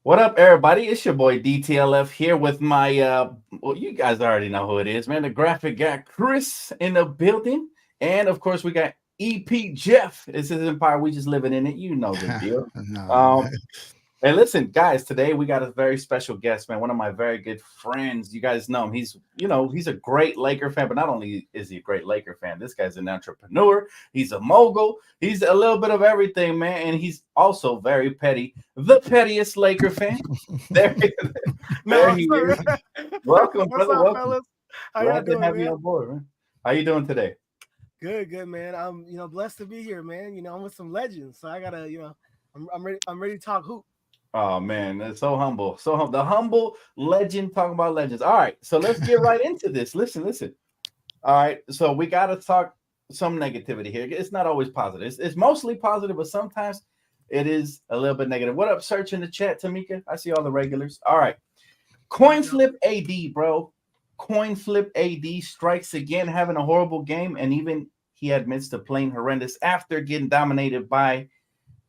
What up, everybody? It's your boy DTLF here with my well, you guys already know who it is, man. The graphic guy Chris in the building. And of course, we got EP Jeff. This is Empire. We just living in it. You know the deal. No, Um, and listen, guys, today we got a very special guest, man. One of my very good friends. You guys know him. He's a great Laker fan, but not only is he a great Laker fan, this guy's an entrepreneur. He's a mogul. He's a little bit of everything, man. And he's also very petty. The pettiest Laker fan. There, there No, he sir. is. Welcome, What's brother. up, Welcome. fellas? How y'all Glad to doing, have you man? on board, man. How you doing today? Good, man. I'm, blessed to be here, man. I'm with some legends, so I gotta, I'm ready. I'm ready to talk hoop. Oh man, that's so humble. So the humble legend talking about legends. All right, so let's get right into this. Listen. All right, so we got to talk some negativity here. It's not always positive. It's mostly positive, but sometimes it is a little bit negative. What up, search in the chat, Tamika? I see all the regulars. All right, coin flip AD, bro. Coin flip AD strikes again, having a horrible game, and even he admits to playing horrendous after getting dominated by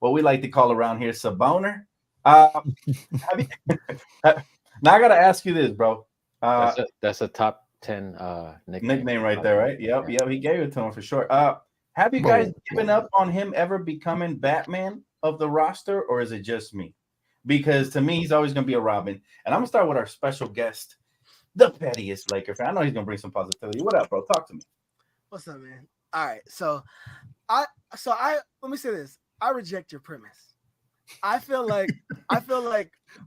what we like to call around here Saboner. Have you, now I gotta ask you this, bro. That's a top 10 Nickname right there, right? Yep. He gave it to him for sure. Have you guys Whoa, given up on him ever becoming Batman of the roster, or is it just me? Because to me, he's always gonna be a Robin. And I'm gonna start with our special guest, the pettiest Laker fan. I know he's gonna bring some positivity. What up, bro? Talk to me. What's up, man? All right, I let me say this. I reject your premise. I feel like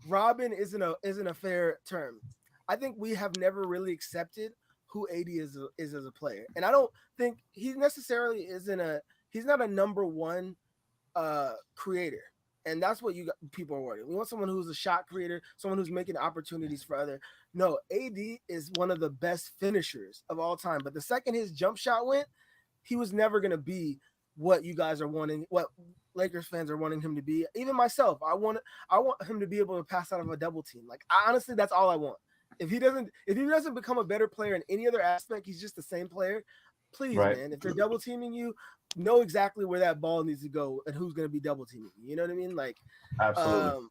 Robin isn't a fair term. I think we have never really accepted who AD is as a player, and I don't think he necessarily he's not a number one creator, and that's what people are wanting. We want someone who's a shot creator, someone who's making opportunities for other. No, AD is one of the best finishers of all time, but the second his jump shot went, he was never going to be what you guys are wanting, what Lakers fans are wanting him to be. Even myself, I want him to be able to pass out of a double team. Like, honestly, that's all I want. If he doesn't become a better player in any other aspect, he's just the same player. Please, Right. man, if they're double teaming you, know exactly where that ball needs to go and who's going to be double teaming you. You know what I mean? Like, Absolutely.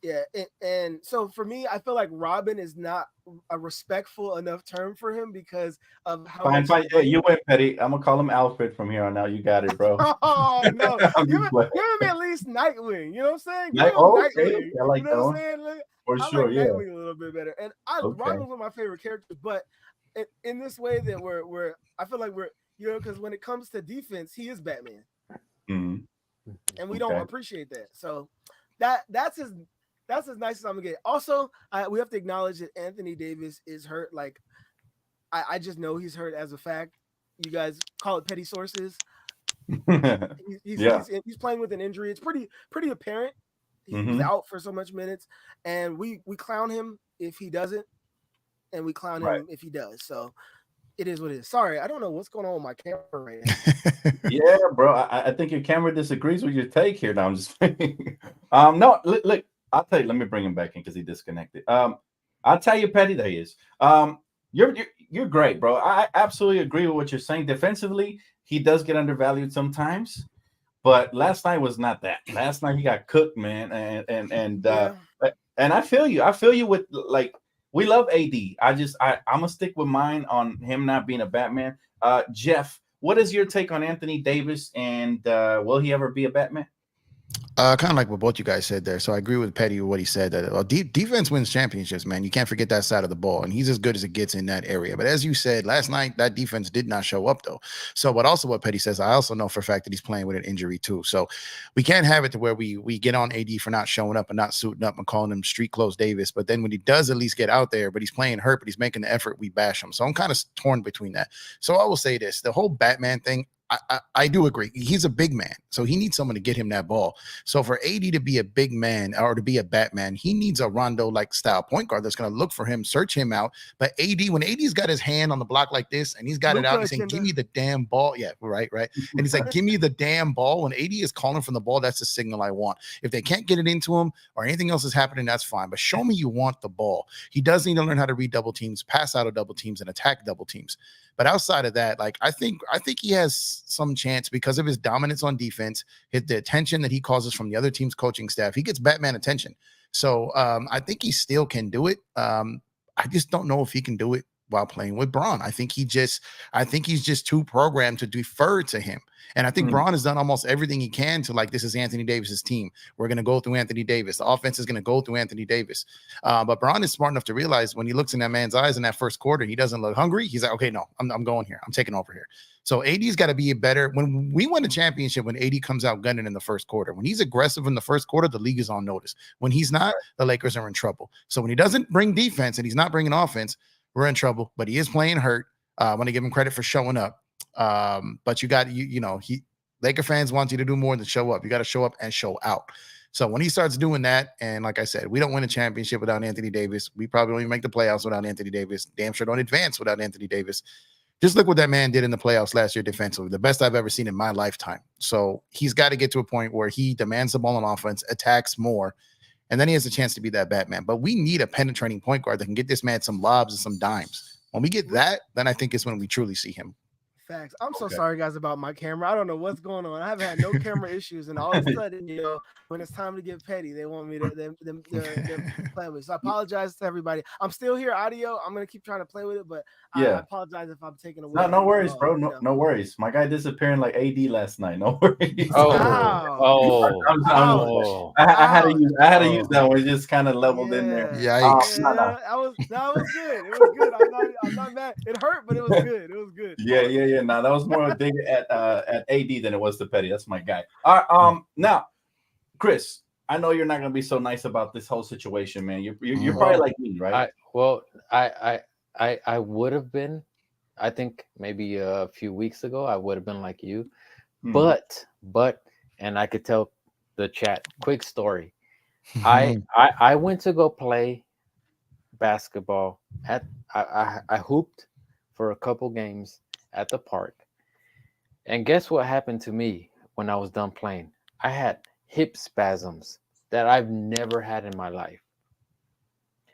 yeah, and so for me, I feel like Robin is not a respectful enough term for him because of how Fine, much. fine. Hey, you went petty. I'm gonna call him Alfred from here on out. You got it, bro. Oh no, I'm give just him, playing. give him at least Nightwing. You know what I'm saying? Give Like, him oh, okay. Nightwing. I like You that know what one I'm saying? Like, for I sure. like Yeah. Nightwing a little bit better, and Okay. Robin's one of my favorite characters. But in this way that we're I feel like we're because when it comes to defense, he is Batman, Mhm. and we don't Okay. appreciate that. So that's as nice as I'm gonna get. Also, we have to acknowledge that Anthony Davis is hurt. Like I just know he's hurt as a fact. You guys call it petty sources. Yeah. He's playing with an injury. It's pretty apparent. He's Hmm. out for so much minutes, and we clown him if he doesn't, and we clown Right. him if he does. So it is what it is. Sorry, I don't know what's going on with my camera right now. Yeah, bro. I think your camera disagrees with your take here. Now I'm just no, look, I'll tell you, let me bring him back in because he disconnected. I'll tell you, Petty, there he is. You're great, bro. I absolutely agree with what you're saying. Defensively, he does get undervalued sometimes, but last night was not that. Last night he got cooked, man, Yeah. and I feel you. I feel you with like we love AD. I'm gonna stick with mine on him not being a Batman. Jeff, what is your take on Anthony Davis, and will he ever be a Batman? kind of like what both you guys said there. So I agree with Petty with what he said. That defense wins championships, man. You can't forget that side of the ball, and he's as good as it gets in that area. But as you said last night, that defense did not show up though. So, but also what Petty says, I also know for a fact that he's playing with an injury too. So we can't have it to where we get on AD for not showing up and not suiting up and calling him street clothes Davis. But then when he does at least get out there, but he's playing hurt, but he's making the effort, we bash him. So I'm kind of torn between that. So I will say this: the whole Batman thing. I do agree. He's a big man, so he needs someone to get him that ball. So for AD to be a big man or to be a Batman, he needs a Rondo-like style point guard that's going to look for him, search him out. But when AD's got his hand on the block like this and he's got it out, Luka he's saying, "Give agenda. me the damn ball." Yeah, right. And he's like, "Give me the damn ball." When AD is calling from the ball, that's the signal I want. If they can't get it into him or anything else is happening, that's fine. But show me you want the ball. He does need to learn how to read double teams, pass out of double teams, and attack double teams. But outside of that, like I think he has some chance because of his dominance on defense, the attention that he causes from the other team's coaching staff. He gets Batman attention. So I think he still can do it. I just don't know if he can do it while playing with Braun. I think he's just too programmed to defer to him. And I think Braun has done almost everything he can to, like, this is Anthony Davis's team. We're going to go through Anthony Davis. The offense is going to go through Anthony Davis. But Braun is smart enough to realize when he looks in that man's eyes in that first quarter, he doesn't look hungry. He's like, okay, no, I'm going here. I'm taking over here. So AD's got to be better. When we win a championship, when AD comes out gunning in the first quarter, when he's aggressive in the first quarter, the league is on notice. When he's not, the Lakers are in trouble. So when he doesn't bring defense and he's not bringing offense, we're in trouble. But he is playing hurt. I want to give him credit for showing up. But you got, Laker fans want you to do more than show up. You got to show up and show out. So when he starts doing that, and like I said, we don't win a championship without Anthony Davis. We probably don't even make the playoffs without Anthony Davis. Damn sure don't advance without Anthony Davis. Just look what that man did in the playoffs last year defensively, the best I've ever seen in my lifetime. So he's got to get to a point where he demands the ball on offense, attacks more, and then he has a chance to be that Batman. But we need a penetrating point guard that can get this man some lobs and some dimes. When we get that, then I think it's when we truly see him. Facts. I'm so sorry, guys, about my camera. I don't know what's going on. I haven't had no camera issues, and all of a sudden, when it's time to get petty, they want me to play with it. So I apologize to everybody. I'm still here, audio. I'm gonna keep trying to play with it, but I apologize if I'm taking away. No worries, bro. No worries. My guy disappearing like AD last night. No worries. I had to use that one. It just kind of leveled in there. Yikes. That was good. It was good. I'm not mad. It hurt, but it was good. It was good. Yeah. Now that was more a dig at AD than it was to Petty. That's my guy. All right. Now, Chris, I know you're not gonna be so nice about this whole situation, man. You're probably like me, right? I would have been. I think maybe a few weeks ago I would have been like you, but and I could tell the chat. Quick story. I went to go play basketball I hooped for a couple games at the park, and guess what happened to me when I was done playing? I had hip spasms that I've never had in my life.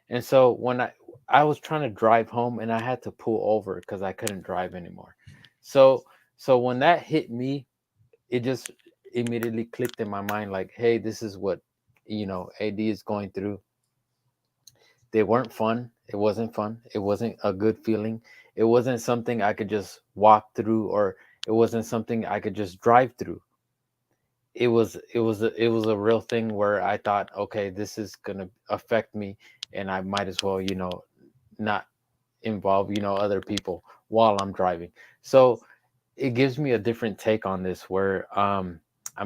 And so when I was trying to drive home, and I had to pull over because I couldn't drive anymore. So when that hit me, it just immediately clicked in my mind, like, hey, this is what AD is going through. They weren't fun. It wasn't fun. It wasn't a good feeling. It wasn't something I could just walk through, or it wasn't something I could just drive through. It was a real thing where I thought, okay, this is gonna affect me, and I might as well, not involve, other people while I'm driving. So it gives me a different take on this, where I'm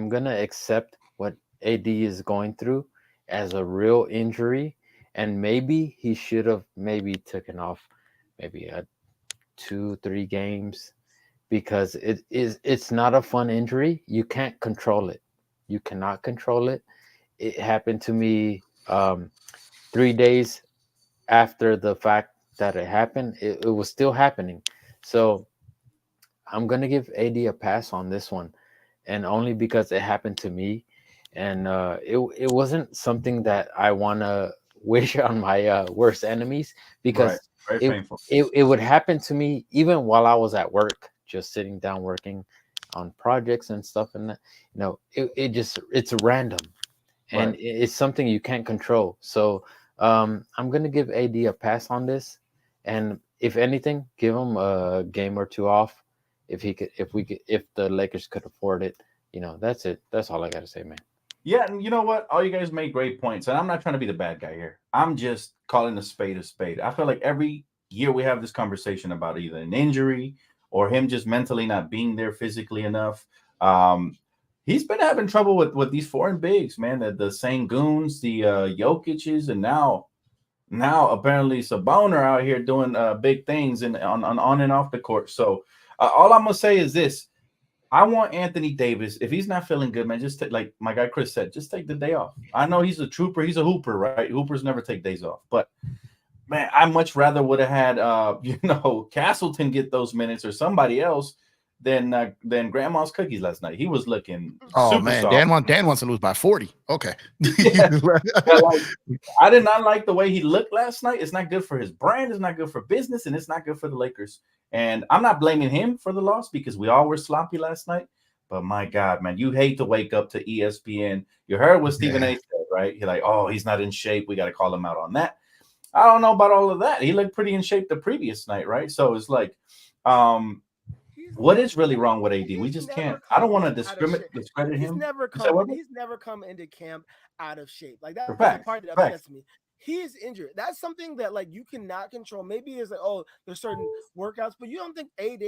gonna accept what AD is going through as a real injury, and maybe he should have taken off maybe 2-3 games, because it's not a fun injury. You can't control it. You cannot control it. It happened to me 3 days after the fact that it happened. It was still happening. So I'm gonna give AD a pass on this one, and only because it happened to me, and it wasn't something that I want to wish on my worst enemies, because it would happen to me even while I was at work, just sitting down working on projects and stuff, and that, it's random, and it's something you can't control. So I'm gonna give AD a pass on this, and if anything, give him a game or two off if the Lakers could afford it. That's it. That's all I gotta say, man. Yeah, and you know what? All you guys make great points, and I'm not trying to be the bad guy here. I'm just calling a spade a spade. I feel like every year we have this conversation about either an injury or him just mentally not being there physically enough. He's been having trouble with these foreign bigs, man. The Senguns, the Jokic's, and now apparently Sabonis out here doing big things on and off the court. So all I'm gonna say is this. I want Anthony Davis, if he's not feeling good, man, just take, like my guy Chris said, just take the day off. I know he's a trooper. He's a hooper, right? Hoopers never take days off. But, man, I much rather would have had, Castleton get those minutes or somebody else than Grandma's cookies last night. He was looking super man, soft. Dan wants to lose by 40. Okay. I did not like the way he looked last night. It's not good for his brand. It's not good for business, and it's not good for the Lakers. And I'm not blaming him for the loss, because we all were sloppy last night. But my God, man, you hate to wake up to ESPN. You heard what Stephen A said, right? You're like, oh, he's not in shape. We got to call him out on that. I don't know about all of that. He looked pretty in shape the previous night, right? So it's like, what is really wrong with AD? We just can't. I don't want to discredit him. He's never come into camp out of shape. Like that's Fact, the part that fact. upsets me. He is injured. That's something that like you cannot control. Maybe it's like, oh, there's certain workouts, but you don't think AD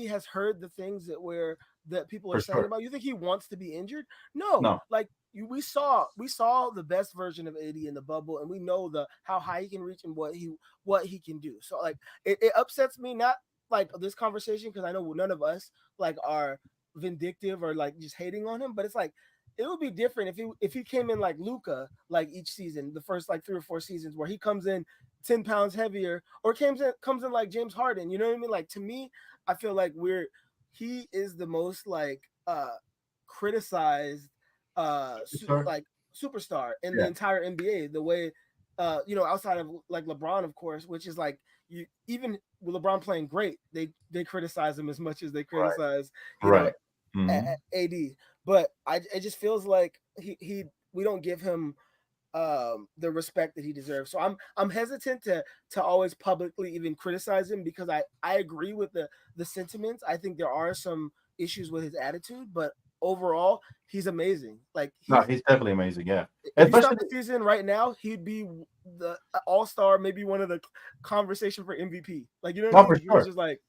has heard the things that people are saying about. You think he wants to be injured? No. Like we saw the best version of AD in the bubble, and we know how high he can reach and what he can do. So like it upsets me, not like this conversation, because I know none of us like are vindictive or like just hating on him, but it's like it would be different if he came in like Luka, like each season, the first like 3 or 4 seasons, where he comes in 10 pounds heavier, or comes in like James Harden. You know what I mean? Like to me, I feel like he is the most like criticized superstar in the entire NBA. The way outside of like LeBron, of course, which is like even with LeBron playing great, they criticize him as much as they criticize AD. But it just feels like we don't give him the respect that he deserves. So I'm hesitant to always publicly even criticize him, because I agree with the sentiments. I think there are some issues with his attitude, but overall he's amazing. Like he's definitely amazing. Yeah. If you start the season right now, he'd be the all-star, maybe one of the conversation for MVP. Like, you know what I mean? He was just like,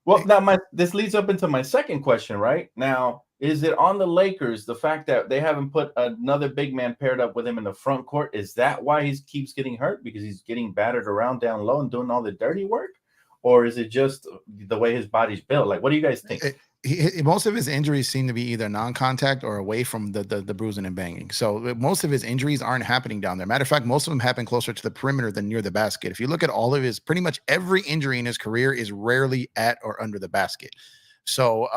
Well, now this leads up into my second question, right? Now, is it on the Lakers, the fact that they haven't put another big man paired up with him in the front court? Is that why he keeps getting hurt? Because he's getting battered around down low and doing all the dirty work? Or is it just the way his body's built? Like, what do you guys think? Most of his injuries seem to be either non-contact or away from the bruising and banging. So most of his injuries aren't happening down there. Matter of fact, most of them happen closer to the perimeter than near the basket. If you look at all of pretty much every injury in his career is rarely at or under the basket. So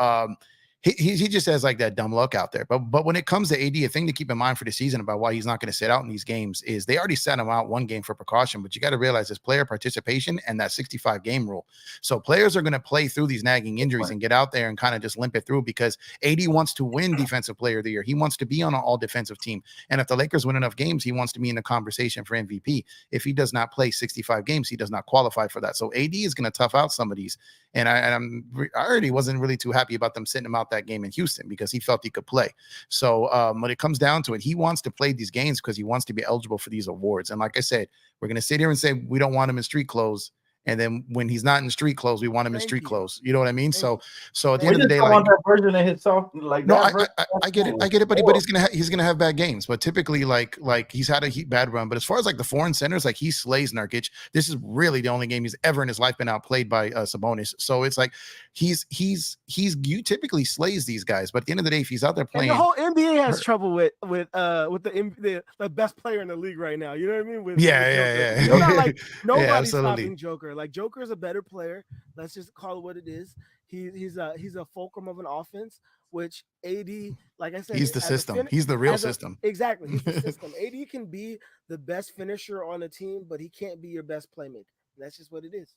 he just has like that dumb luck out there. But when it comes to AD, a thing to keep in mind for the season about why he's not going to sit out in these games is they already sat him out one game for precaution, but you got to realize it's player participation and that 65 game rule. So players are going to play through these nagging injuries and get out there and kind of just limp it through, because AD wants to win Defensive Player of the Year. He wants to be on an all defensive team. And if the Lakers win enough games, he wants to be in the conversation for MVP. If he does not play 65 games, he does not qualify for that. So AD is going to tough out some of these. And I already wasn't really too happy about them sitting him out that game in Houston, because he felt he could play. So when it comes down to it, he wants to play these games because he wants to be eligible for these awards. And like I said, we're going to sit here and say we don't want him in street clothes, and then when he's not in street clothes, we want him in street clothes. You know what I mean? So at the end of the day, like that version of himself, like no, I get it, but he's gonna have bad games. But typically, like he's had a bad run. But as far as like the foreign centers, like he slays Nurkic. This is really the only game he's ever in his life been outplayed by Sabonis. So it's like he's you typically slays these guys. But at the end of the day, if he's out there playing, and the whole NBA has trouble with the best player in the league right now. You know what I mean? With yeah. It's not like nobody's stopping Joker. Like Joker is a better player. Let's just call it what it is. He's a fulcrum of an offense, which AD, like I said, he's the system. He's the real system. Exactly. He's the system. AD can be the best finisher on a team, but he can't be your best playmaker. That's just what it is.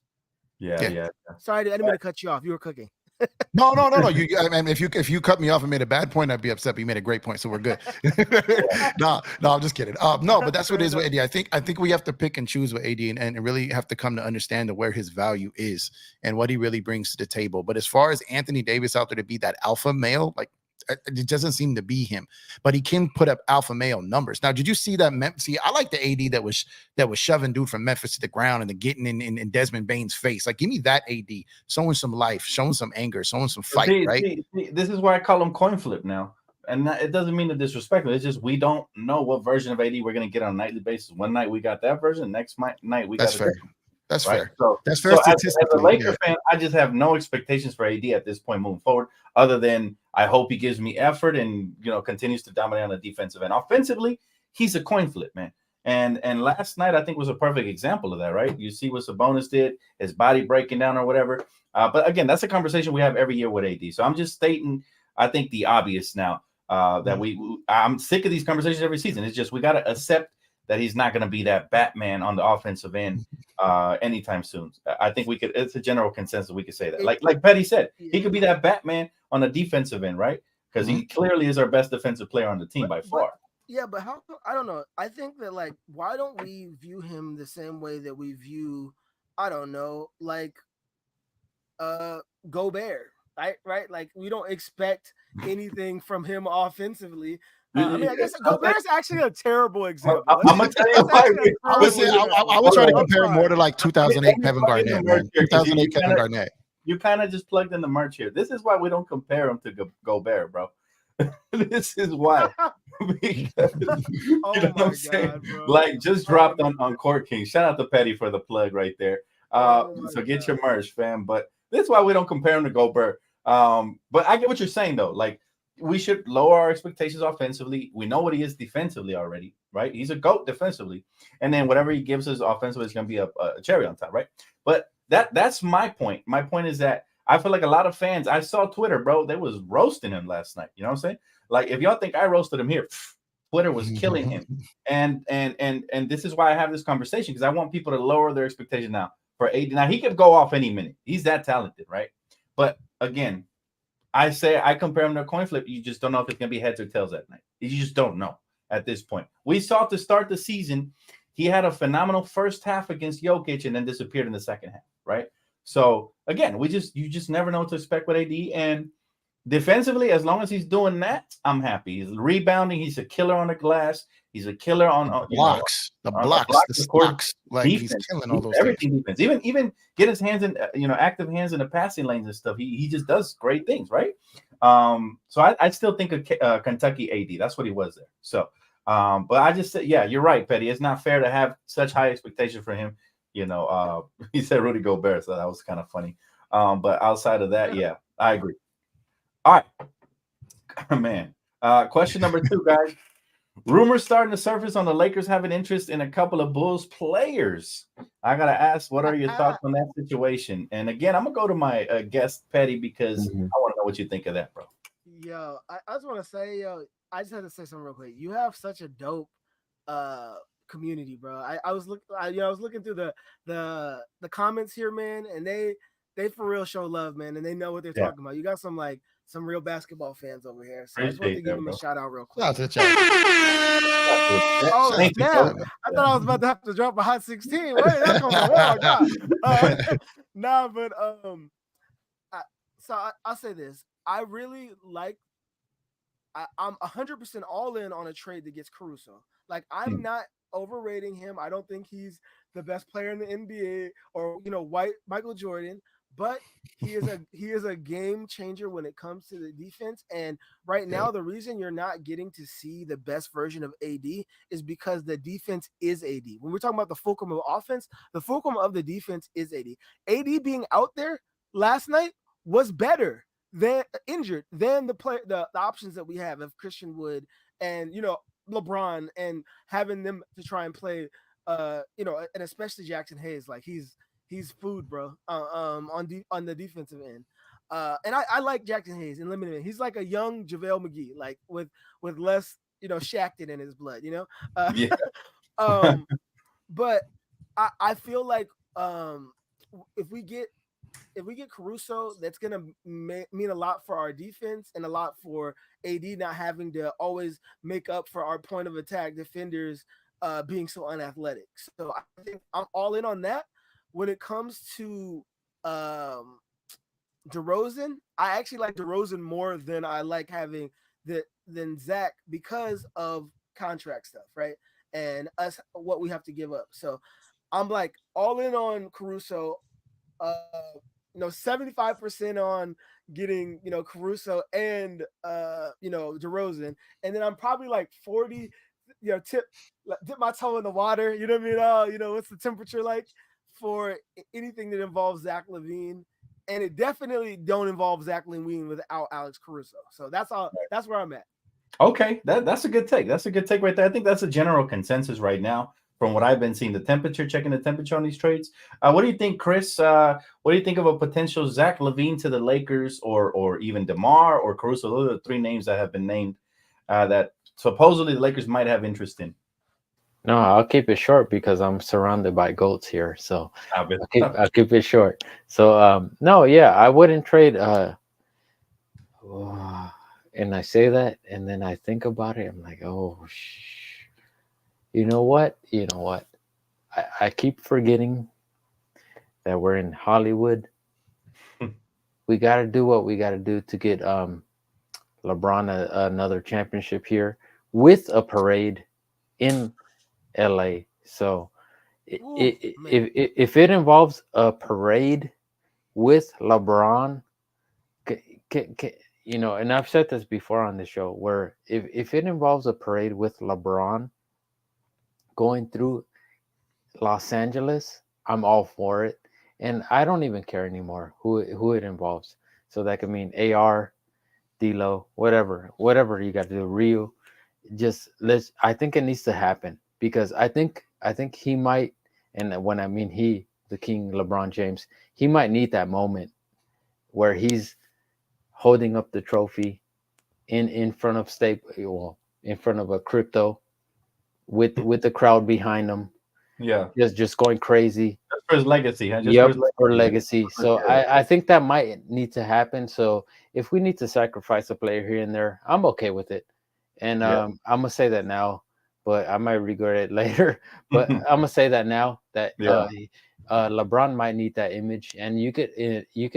Yeah. Sorry, I didn't mean to cut you off. You were cooking. No. I mean, if you cut me off and made a bad point, I'd be upset. But you made a great point, so we're good. no, I'm just kidding. No, but that's what it is with AD. I think we have to pick and choose with AD and really have to come to understand where his value is and what he really brings to the table. But as far as Anthony Davis out there to be that alpha male, like it doesn't seem to be him, but he can put up alpha male numbers. Now, did you see that? I like the AD that was shoving dude from Memphis to the ground and getting in Desmond Bane's face. Like, give me that AD, showing some life, showing some anger, showing some fight. Right? See, this is why I call him coin flip now, and it doesn't mean to disrespect him. It's just we don't know what version of AD we're going to get on a nightly basis. One night we got that version, next night we got fair. That's right? fair. So that's fair. As a Laker fan, I just have no expectations for AD at this point moving forward, other than I hope he gives me effort and continues to dominate on the defensive end. Offensively, he's a coin flip, man. And last night I think was a perfect example of that, right? You see what Sabonis did, his body breaking down or whatever. But again, that's a conversation we have every year with AD. So I'm just stating, I think, the obvious now that I'm sick of these conversations every season. It's just we got to accept that he's not going to be that Batman on the offensive end anytime soon. I think it's a general consensus. We could say that. Like Petty said, he could be that Batman on the defensive end, right? Because he clearly is our best defensive player on the team by far. Yeah, but how? I don't know. I think that like, why don't we view him the same way that we view, I don't know, like uh Gobert, right? Right? Like we don't expect anything from him offensively. I mean, I guess Gobert's actually a terrible example. I'm gonna tell you That's why. actually a I would terrible say example. I would try to I'm compare him more to sorry. like 2008 Kevin Let me plug in the Garnett, merch man. here, 'cause 2008 Kevin Garnett. You kind of just plugged in the merch here. This is why we don't compare him to Gobert, bro. This is why. Because, you Oh know what my I'm saying? God, bro. Like just Oh dropped my on Court King. Shout out to Petty for the plug right there. Oh my So get God. your merch, fam. But this is why we don't compare him to Gobert. But I get what you're saying though. Like we should lower our expectations offensively. We know what he is defensively already, right? He's a GOAT defensively, and then whatever he gives us offensively is going to be a cherry on top, right? But that's my point. My point is that I feel like a lot of fans. I saw Twitter, bro. They was roasting him last night. You know what I'm saying? Like if y'all think I roasted him here, Twitter was killing him. And this is why I have this conversation, because I want people to lower their expectation now for AD. Now he could go off any minute. He's that talented, right? But again, I say I compare him to a coin flip. You just don't know if it's gonna be heads or tails that night. You just don't know at this point. We saw to start the season, he had a phenomenal first half against Jokic and then disappeared in the second half, right? So again, you just never know what to expect with AD. And defensively, as long as he's doing that, I'm happy. He's rebounding. He's a killer on the glass. He's a killer on blocks, the stocks. Like defense, he's killing all those everything things. Defense. Even get his hands in, active hands in the passing lanes and stuff. He just does great things, right? So I still think of Kentucky AD. That's what he was there. So, but I just said, yeah, you're right, Petty. It's not fair to have such high expectations for him. He said Rudy Gobert, so that was kind of funny. But outside of that, yeah, I agree. All right, man. Question number 2, guys. Rumors starting to surface on the Lakers having interest in a couple of Bulls players. I gotta ask, what are your thoughts on that situation? And again, I'm gonna go to my guest Petty because I want to know what you think of that, bro. Yo, I just want to say, I just had to say something real quick. You have such a dope community, bro. I was looking through the comments here, man, and they for real show love, man, and they know what they're talking about. You got some real basketball fans over here. So I just want to give them a shout out real quick. Shout out to the chat. Oh, snap. I thought I was about to have to drop a hot 16. Wait, that comes on. Oh my God. Nah, but I'll say this. I really like I'm 100% all in on a trade that gets Caruso. Like I'm not overrating him. I don't think he's the best player in the NBA or white Michael Jordan. But he is a game changer when it comes to the defense. And right now, the reason you're not getting to see the best version of AD is because the defense is AD. When we're talking about the fulcrum of offense, the fulcrum of the defense is AD. AD being out there last night was better than injured than the options that we have of Christian Wood and LeBron, and having them to try and play and especially Jackson Hayes. Like he's food, bro. On the defensive end, and I like Jackson Hayes in limited. He's like a young JaVale McGee, like with less Shaqtin in his blood, Yeah. But I feel like if we get Caruso, that's gonna mean a lot for our defense and a lot for AD not having to always make up for our point of attack defenders being so unathletic. So I think I'm all in on that. When it comes to DeRozan, I actually like DeRozan more than I like having than Zach because of contract stuff, right? And what we have to give up. So I'm like all in on Caruso. 75% on getting Caruso and DeRozan, and then I'm probably like 40. Dip my toe in the water. You know what I mean? What's the temperature like for anything that involves Zach LaVine, and it definitely don't involve Zach LaVine without Alex Caruso. So that's all. That's where I'm at. Okay, that's a good take. That's a good take right there. I think that's a general consensus right now from what I've been seeing. Checking the temperature on these trades. What do you think, Chris? What do you think of a potential Zach LaVine to the Lakers, or even DeMar or Caruso? Those are the 3 names that have been named that supposedly the Lakers might have interest in. No, I'll keep it short because I'm surrounded by goats here. So I'll keep it short. So no, yeah, I wouldn't trade AD and I say that, and then I think about it. I'm like, oh, you know what? You know what? I keep forgetting that we're in Hollywood. We got to do what we got to do to get LeBron another championship here with a parade in LA. So if it involves a parade with LeBron, you know, and I've said this before on the show, where if it involves a parade with LeBron going through Los Angeles, I'm all for it. And I don't even care anymore who it involves. So that could mean AR, D'Lo, whatever you got to do, Rio. I think it needs to happen, because I think he might, and when I mean he, the King LeBron James, he might need that moment where he's holding up the trophy in front of in front of a crypto with the crowd behind him. Yeah, just going crazy. Just for his legacy. Huh? Just Yep, for his legacy. So I think that might need to happen. So if we need to sacrifice a player here and there, I'm okay with it. And I'm gonna say that now, but I might regret it later. But I'm gonna say that now that LeBron might need that image, and you could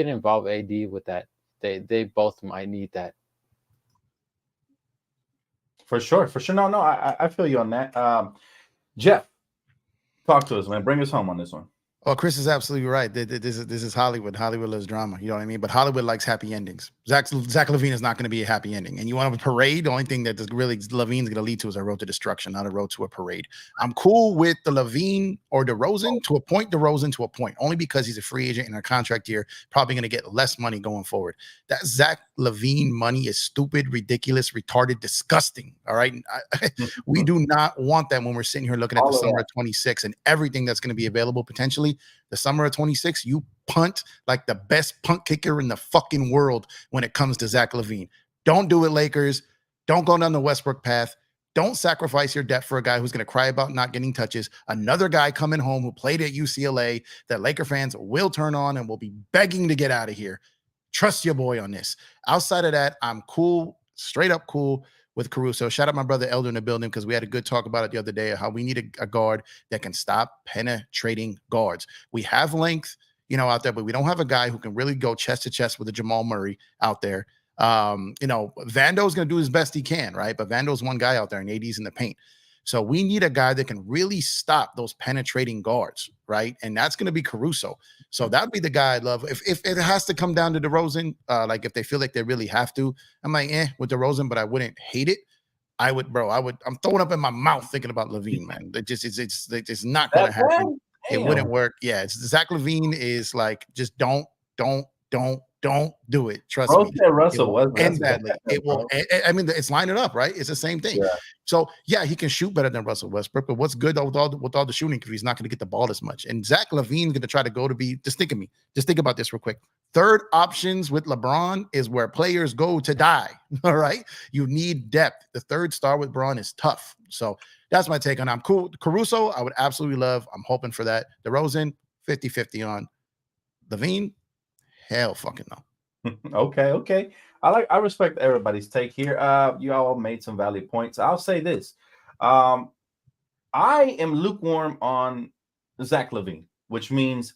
involve AD with that. They both might need that. For sure. No, I feel you on that. Jeff, talk to us, man. Bring us home on this one. Oh, Chris is absolutely right. This is Hollywood. Hollywood loves drama. You know what I mean? But Hollywood likes happy endings. Zach LaVine is not going to be a happy ending. And you want a parade? The only thing that really LaVine's going to lead to is a road to destruction, not a road to a parade. I'm cool with the LaVine or DeRozan to a point. DeRozan to a point, only because he's a free agent in a contract year, probably going to get less money going forward. That Zach LaVine money is stupid, ridiculous, retarded, disgusting. All right, we do not want that when we're sitting here looking at the summer of 26 and everything that's going to be available potentially. The summer of 26, you punt like the best punt kicker in the fucking world when it comes to Zach LaVine. Don't do it, Lakers. Don't go down the Westbrook path. Don't sacrifice your depth for a guy who's going to cry about not getting touches. Another guy coming home who played at UCLA that Laker fans will turn on and will be begging to get out of here. Trust your boy on this. Outside of that, I'm cool, straight up cool with Caruso. Shout out my brother Elder in the building, because we had a good talk about it the other day, how we need a guard that can stop penetrating guards. We have length, out there, but we don't have a guy who can really go chest to chest with a Jamal Murray out there. Vando's going to do his best he can, right? But Vando's one guy out there, and AD's in the paint. So we need a guy that can really stop those penetrating guards, right? And that's going to be Caruso. So that'd be the guy I'd love. If it has to come down to DeRozan, like if they feel like they really have to, I'm like, with DeRozan, but I wouldn't hate it. I'm throwing up in my mouth thinking about LaVine, man. It's not going to happen. It wouldn't work. Yeah, Zach LaVine is like, just don't do it. Trust me. Russell was end badly. It will. I mean, it's lining up, right? It's the same thing. Yeah. So yeah, he can shoot better than Russell Westbrook. But what's good with all the shooting if he's not going to get the ball as much? And Zach LaVine's going to try to go to be. Just think about this real quick. Third options with LeBron is where players go to die. All right, you need depth. The third star with LeBron is tough. So that's my take on it. I'm cool. Caruso, I would absolutely love. I'm hoping for that. DeRozan, 50-50 on. LaVine, hell fucking no. Okay. I respect everybody's take here. You all made some valid points. I'll say this. I am lukewarm on Zach LaVine, which means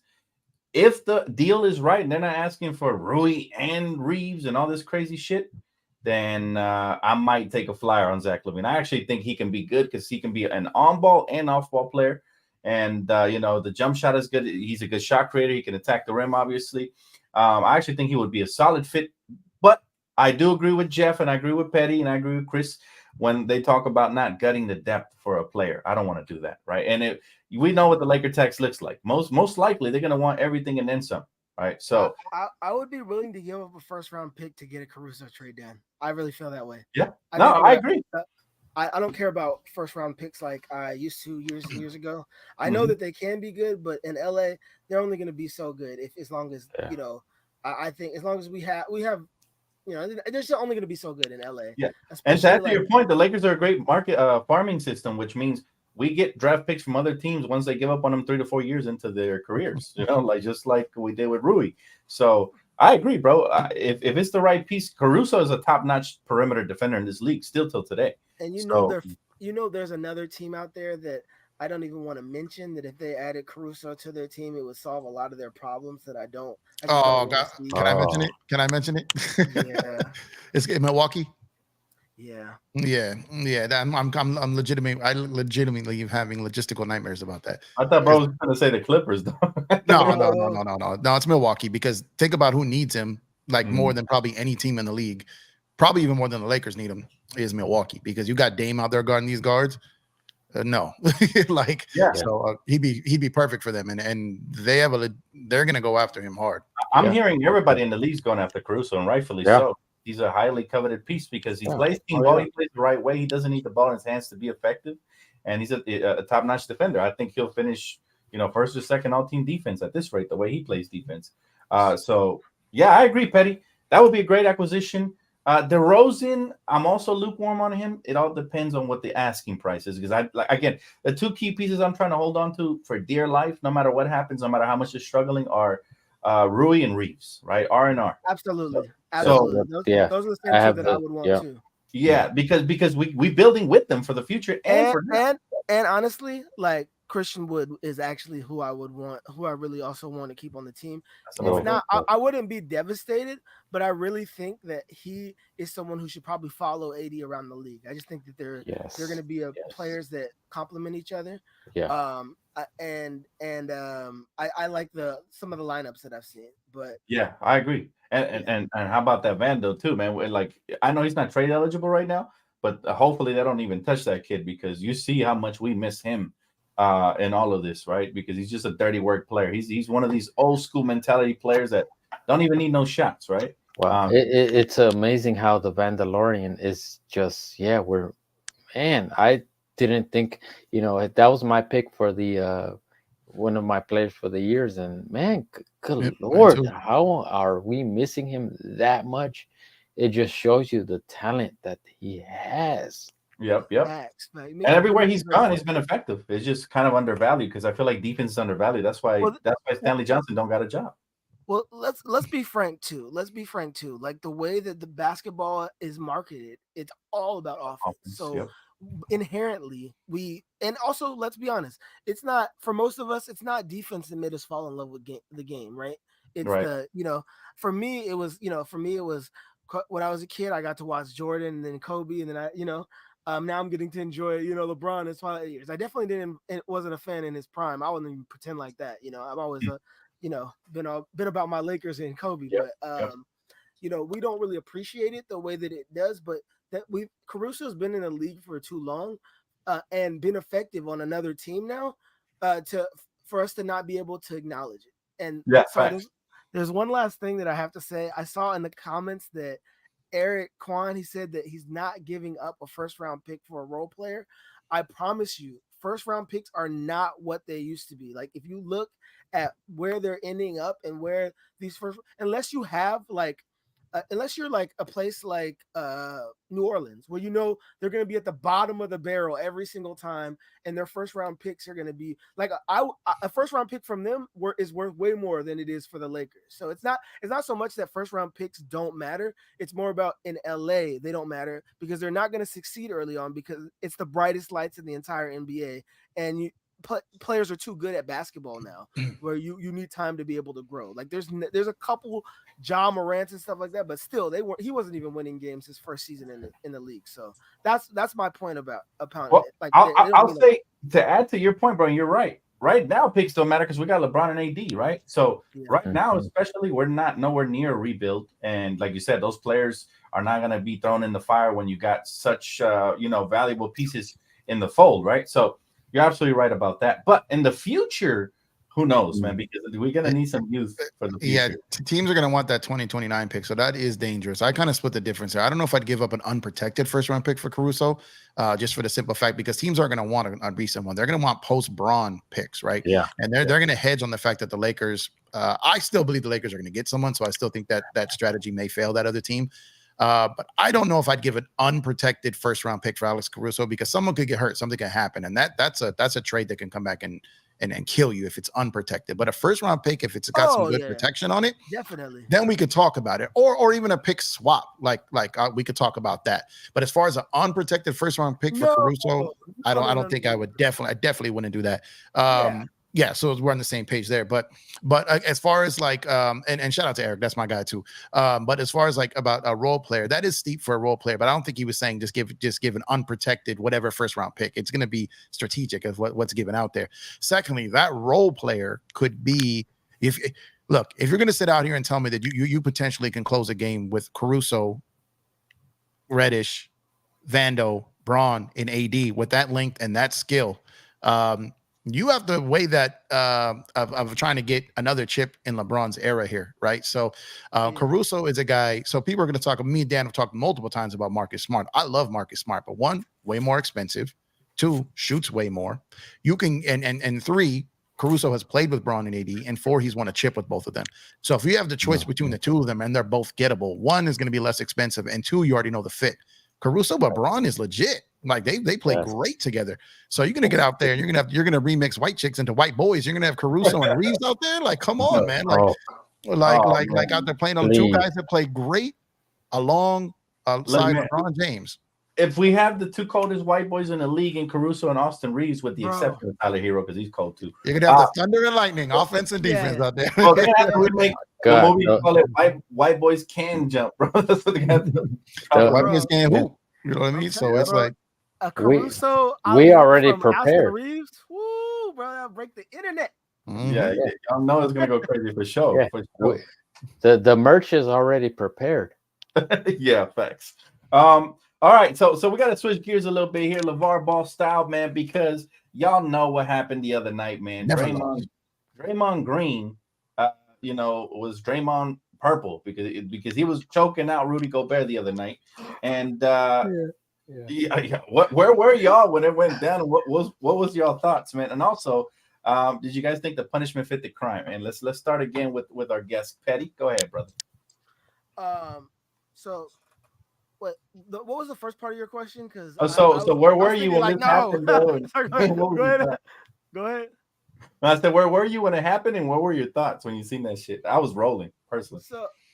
if the deal is right and they're not asking for Rui and Reeves and all this crazy shit, then I might take a flyer on Zach LaVine. I actually think he can be good because he can be an on-ball and off-ball player. And, the jump shot is good. He's a good shot creator. He can attack the rim, obviously. I actually think he would be a solid fit. But I do agree with Jeff, and I agree with Petty, and I agree with Chris when they talk about not gutting the depth for a player. I don't want to do that, right? And we know what the Laker tax looks like. Most likely, they're going to want everything and then some, right? So I would be willing to give up a first-round pick to get a Caruso trade done. I really feel that way. Yeah, I agree. I don't care about first-round picks like I used to years ago. I know that they can be good, but in LA, they're only going to be so good as long as I think as long as we have they're still only going to be so good in LA. Yeah, and to add to your point, the Lakers are a great market farming system, which means we get draft picks from other teams once they give up on them 3 to 4 years into their careers. Just like we did with Rui. So I agree, bro. If it's the right piece, Caruso is a top-notch perimeter defender in this league still till today. And So there's another team out there that I don't even want to mention that if they added Caruso to their team, it would solve a lot of their problems that I just don't Oh, want God. to see. Can I mention it? Can I mention it? Yeah. It's Milwaukee. Yeah. Yeah. I'm legitimately having logistical nightmares about that. I thought bro was going to say the Clippers, though. No, it's Milwaukee, because think about who needs him like more than probably any team in the league, probably even more than the Lakers need him, is Milwaukee, because you got Dame out there guarding these guards. No, like, Yeah. so he'd be perfect for them, and they're gonna go after him hard. I'm hearing everybody in the league's going after Caruso, and rightfully so. He's a highly coveted piece because he plays team ball. He plays the right way. He doesn't need the ball in his hands to be effective, and he's a top-notch defender. I think he'll finish, first or second all-team defense at this rate, the way he plays defense. So yeah, I agree, Petty. That would be a great acquisition. DeRozan, I'm also lukewarm on him. It all depends on what the asking price is, because again, the two key pieces I'm trying to hold on to for dear life, no matter what happens, no matter how much they're struggling, are Rui and Reeves, right? R&R. Absolutely. So, those are the same two that I would want too. Yeah, because we building with them for the future and honestly, like, Christian Wood is actually who I really also want to keep on the team. If not, I wouldn't be devastated, but I really think that he is someone who should probably follow AD around the league. I just think that they're going to be players that complement each other. Yeah. I like some of the lineups that I've seen, but yeah, I agree. And how about that Vando too, man? Like, I know he's not trade eligible right now, but hopefully they don't even touch that kid, because you see how much we miss him in all of this, right? Because he's just a dirty work player. He's one of these old school mentality players that don't even need no shots, right? Wow, it's amazing how the Vandalorian is just I didn't think, that was my pick for the one of my players for the years, and man, good Lord, how are we missing him that much? It just shows you the talent that he has. Yep. And everywhere he's gone, he's been effective. It's just kind of undervalued, because I feel like defense is undervalued. That's why Stanley Johnson don't got a job. Well, let's be frank too. Like, the way that the basketball is marketed, it's all about offense. So inherently, and also, let's be honest, it's not, for most of us, it's not defense that made us fall in love with the game, right? It's for me it was when I was a kid, I got to watch Jordan and then Kobe, and then now I'm getting to enjoy, LeBron in his final years. I definitely wasn't a fan in his prime. I wouldn't even pretend like that. I'm always been about my Lakers and Kobe, but we don't really appreciate it the way that it does. But Caruso's been in the league for too long, and been effective on another team now, for us to not be able to acknowledge it. And there's one last thing that I have to say. I saw in the comments that Eric Kwan, he said that he's not giving up a first-round pick for a role player. I promise you, first-round picks are not what they used to be. Like, if you look at where they're ending up and where these unless you have unless you're like a place like New Orleans, where they're going to be at the bottom of the barrel every single time, and their first round picks are going to be like a first round pick from them is worth way more than it is for the Lakers. So it's not so much that first round picks don't matter. It's more about, in LA, they don't matter because they're not going to succeed early on, because it's the brightest lights in the entire NBA, and players are too good at basketball now, where you need time to be able to grow. Like, there's a couple Ja Morants and stuff like that, but still he wasn't even winning games his first season in the league. So that's my point about well, it. Like, I'll say, to add to your point, bro, you're right. Right now, picks don't matter because we got LeBron and AD, right? So right now, especially, we're not nowhere near a rebuild, and like you said, those players are not going to be thrown in the fire when you got such valuable pieces in the fold, right? So you're absolutely right about that. But in the future, who knows, man? Because we're going to need some youth for the future. Yeah, teams are going to want that 2029 pick, so that is dangerous. I kind of split the difference there. I don't know if I'd give up an unprotected first-round pick for Caruso, just for the simple fact, because teams aren't going to want a recent one. They're going to want post-Braun picks, right? Yeah. And they're going to hedge on the fact that the Lakers I still believe the Lakers are going to get someone, so I still think that strategy may fail that other team. But I don't know if I'd give an unprotected first round pick for Alex Caruso because someone could get hurt, something can happen, and that's a trade that can come back and kill you if it's unprotected. But a first round pick, if it's got some good protection on it, definitely, then we could talk about it, or even a pick swap, like we could talk about that. But as far as an unprotected first round pick for Caruso, I don't think I would definitely wouldn't do that. Yeah, so we're on the same page there. But as far as like and shout out to Eric, that's my guy too. But as far as like about a role player, that is steep for a role player. But I don't think he was saying just give an unprotected whatever first round pick. It's going to be strategic of what's given out there. Secondly, that role player could be if you're going to sit out here and tell me that you potentially can close a game with Caruso, Reddish, Vando, Braun, and AD with that length and that skill. You have to weigh that of trying to get another chip in LeBron's era here, right? So Caruso is a guy. So people are going to talk. Me and Dan have talked multiple times about Marcus Smart. I love Marcus Smart, but one, way more expensive. Two, shoots way more. You can and three, Caruso has played with Braun and AD, and four, he's won a chip with both of them. So if you have the choice between the two of them and they're both gettable, one is going to be less expensive, and two, you already know the fit. Caruso, but Braun is legit. Like they play great together. So you're gonna get out there and you're gonna remix white chicks into white boys. You're gonna have Caruso and Reeves out there. Like, come on, man. Like out there playing on two guys that play great alongside LeBron James. If we have the two coldest white boys in the league in Caruso and Austin Reeves, with the exception of Tyler Hero, because he's cold too. You're gonna have the thunder and lightning, offense and defense out there. Well, they have to remake the movie, call it White Boys Can Jump, bro. That's what they have to. White boys can hoop. You know what I mean? So it's like Caruso. We already prepared. Reeves, woo, bro, that'll break the internet. Yeah, y'all know it's gonna go crazy for sure. Yeah. For sure. The merch is already prepared. Yeah, facts. All right, so we got to switch gears a little bit here, LeVar Ball style, man, because y'all know what happened the other night, man. Draymond Green, was Draymond purple because he was choking out Rudy Gobert the other night, and where were y'all when it went down? And what was y'all thoughts, man? And also, did you guys think the punishment fit the crime? And let's start again with our guest, Petty. Go ahead, brother. So. What was the first part of your question? Because so where were you when this happened? Go ahead. I said, where were you when it happened, and what were your thoughts when you seen that shit? I was rolling personally.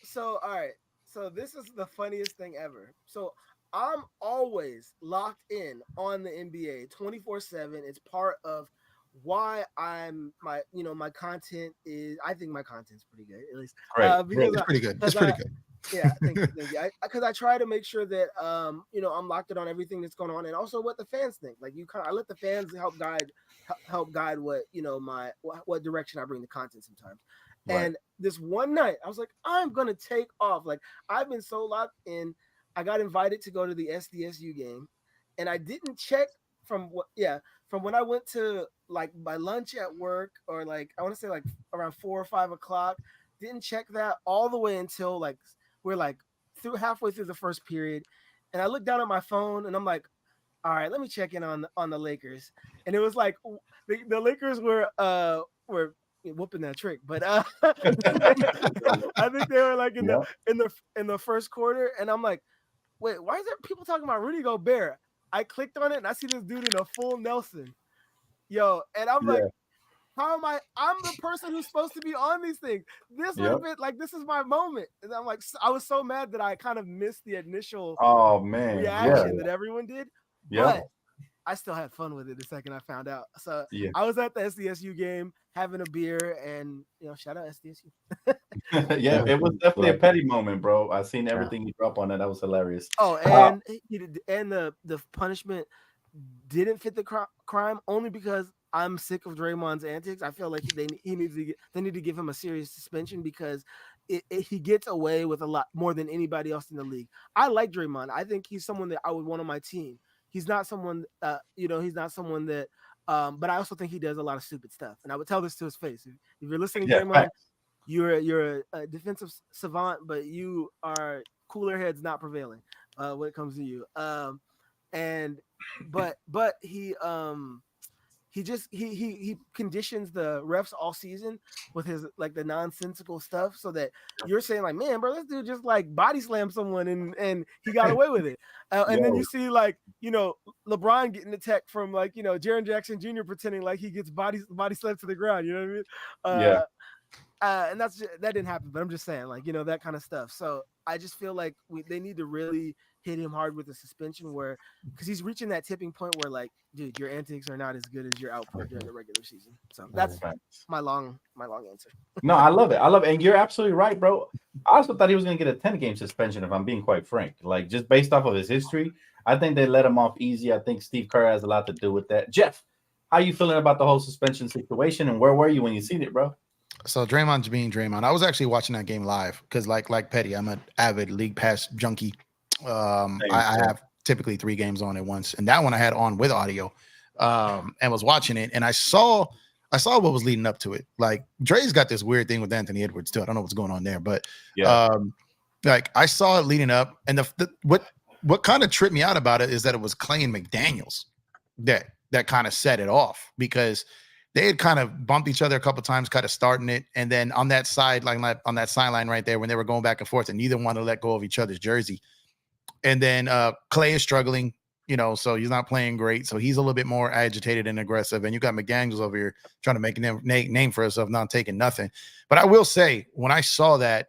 So all right. So this is the funniest thing ever. So I'm always locked in on the NBA 24/7. It's part of why my content is. I think my content's pretty good, at least. It's pretty good. It's pretty good. Yeah, thank you. Because I try to make sure that I'm locked in on everything that's going on, and also what the fans think. Like I let the fans help guide what what direction I bring the content sometimes. Right. And this one night, I was like, I'm gonna take off. Like I've been so locked in. I got invited to go to the SDSU game, and I didn't check from when I went to like my lunch at work, or like I want to say like around 4 or 5 o'clock. Didn't check that all the way until like. We're like halfway through the first period, and I look down at my phone and I'm like, all right, let me check in on the Lakers. And it was like the Lakers were whooping that trick, but I think they were like in the first quarter, and I'm like, wait, why is there people talking about Rudy Gobert? I clicked on it and I see this dude in a full Nelson, and I'm like, how am I'm the person who's supposed to be on these things. This would have been like, this is my moment. And I'm like, I was so mad that I kind of missed the initial reaction that everyone did. Yeah. But I still had fun with it the second I found out. So I was at the SDSU game having a beer, and shout out SDSU. Yeah, it was definitely a Petty moment, bro. I seen everything you drop on that. That was hilarious. Oh, and the punishment didn't fit the crime only because I'm sick of Draymond's antics. I feel like they need to give him a serious suspension because he gets away with a lot more than anybody else in the league. I like Draymond. I think he's someone that I would want on my team. He's not someone, he's not someone that. But I also think he does a lot of stupid stuff, and I would tell this to his face. If you're listening, Draymond, you're a defensive savant, but you are cooler heads not prevailing when it comes to you. But he he conditions the refs all season with his like the nonsensical stuff, so that you're saying like, man, bro, this dude just like body slammed someone and he got away with it. And then you see like, you know, LeBron getting attacked from like, you know, Jaren Jackson Jr. pretending like he gets body slammed to the ground. You know what I mean? And that didn't happen, but I'm just saying, like, you know, that kind of stuff. So I just feel like they need to really hit him hard with the suspension, because he's reaching that tipping point where, like, dude, your antics are not as good as your output during the regular season. So that's my long answer. No, I love it. And you're absolutely right, bro. I also thought he was going to get a 10-game suspension, if I'm being quite frank. Like, just based off of his history, I think they let him off easy. I think Steve Kerr has a lot to do with that. Jeff, how you feeling about the whole suspension situation, and where were you when you seen it, bro? So Draymond's being Draymond. I was actually watching that game live because, like Petty, I'm an avid League Pass junkie. I have typically 3 games on at once, and that one I had on with audio, and was watching it, and I saw what was leading up to it. Like, Dre's got this weird thing with Anthony Edwards too. I don't know what's going on there, but like, I saw it leading up, and what kind of tripped me out about it is that it was Clay and McDaniels that kind of set it off, because they had kind of bumped each other a couple times, kind of starting it. And then on that sideline right there, when they were going back and forth, and neither wanted to let go of each other's jersey. And then Clay is struggling, you know, so he's not playing great. So he's a little bit more agitated and aggressive. And you got McDaniels over here trying to make a name for himself, not taking nothing. But I will say, when I saw that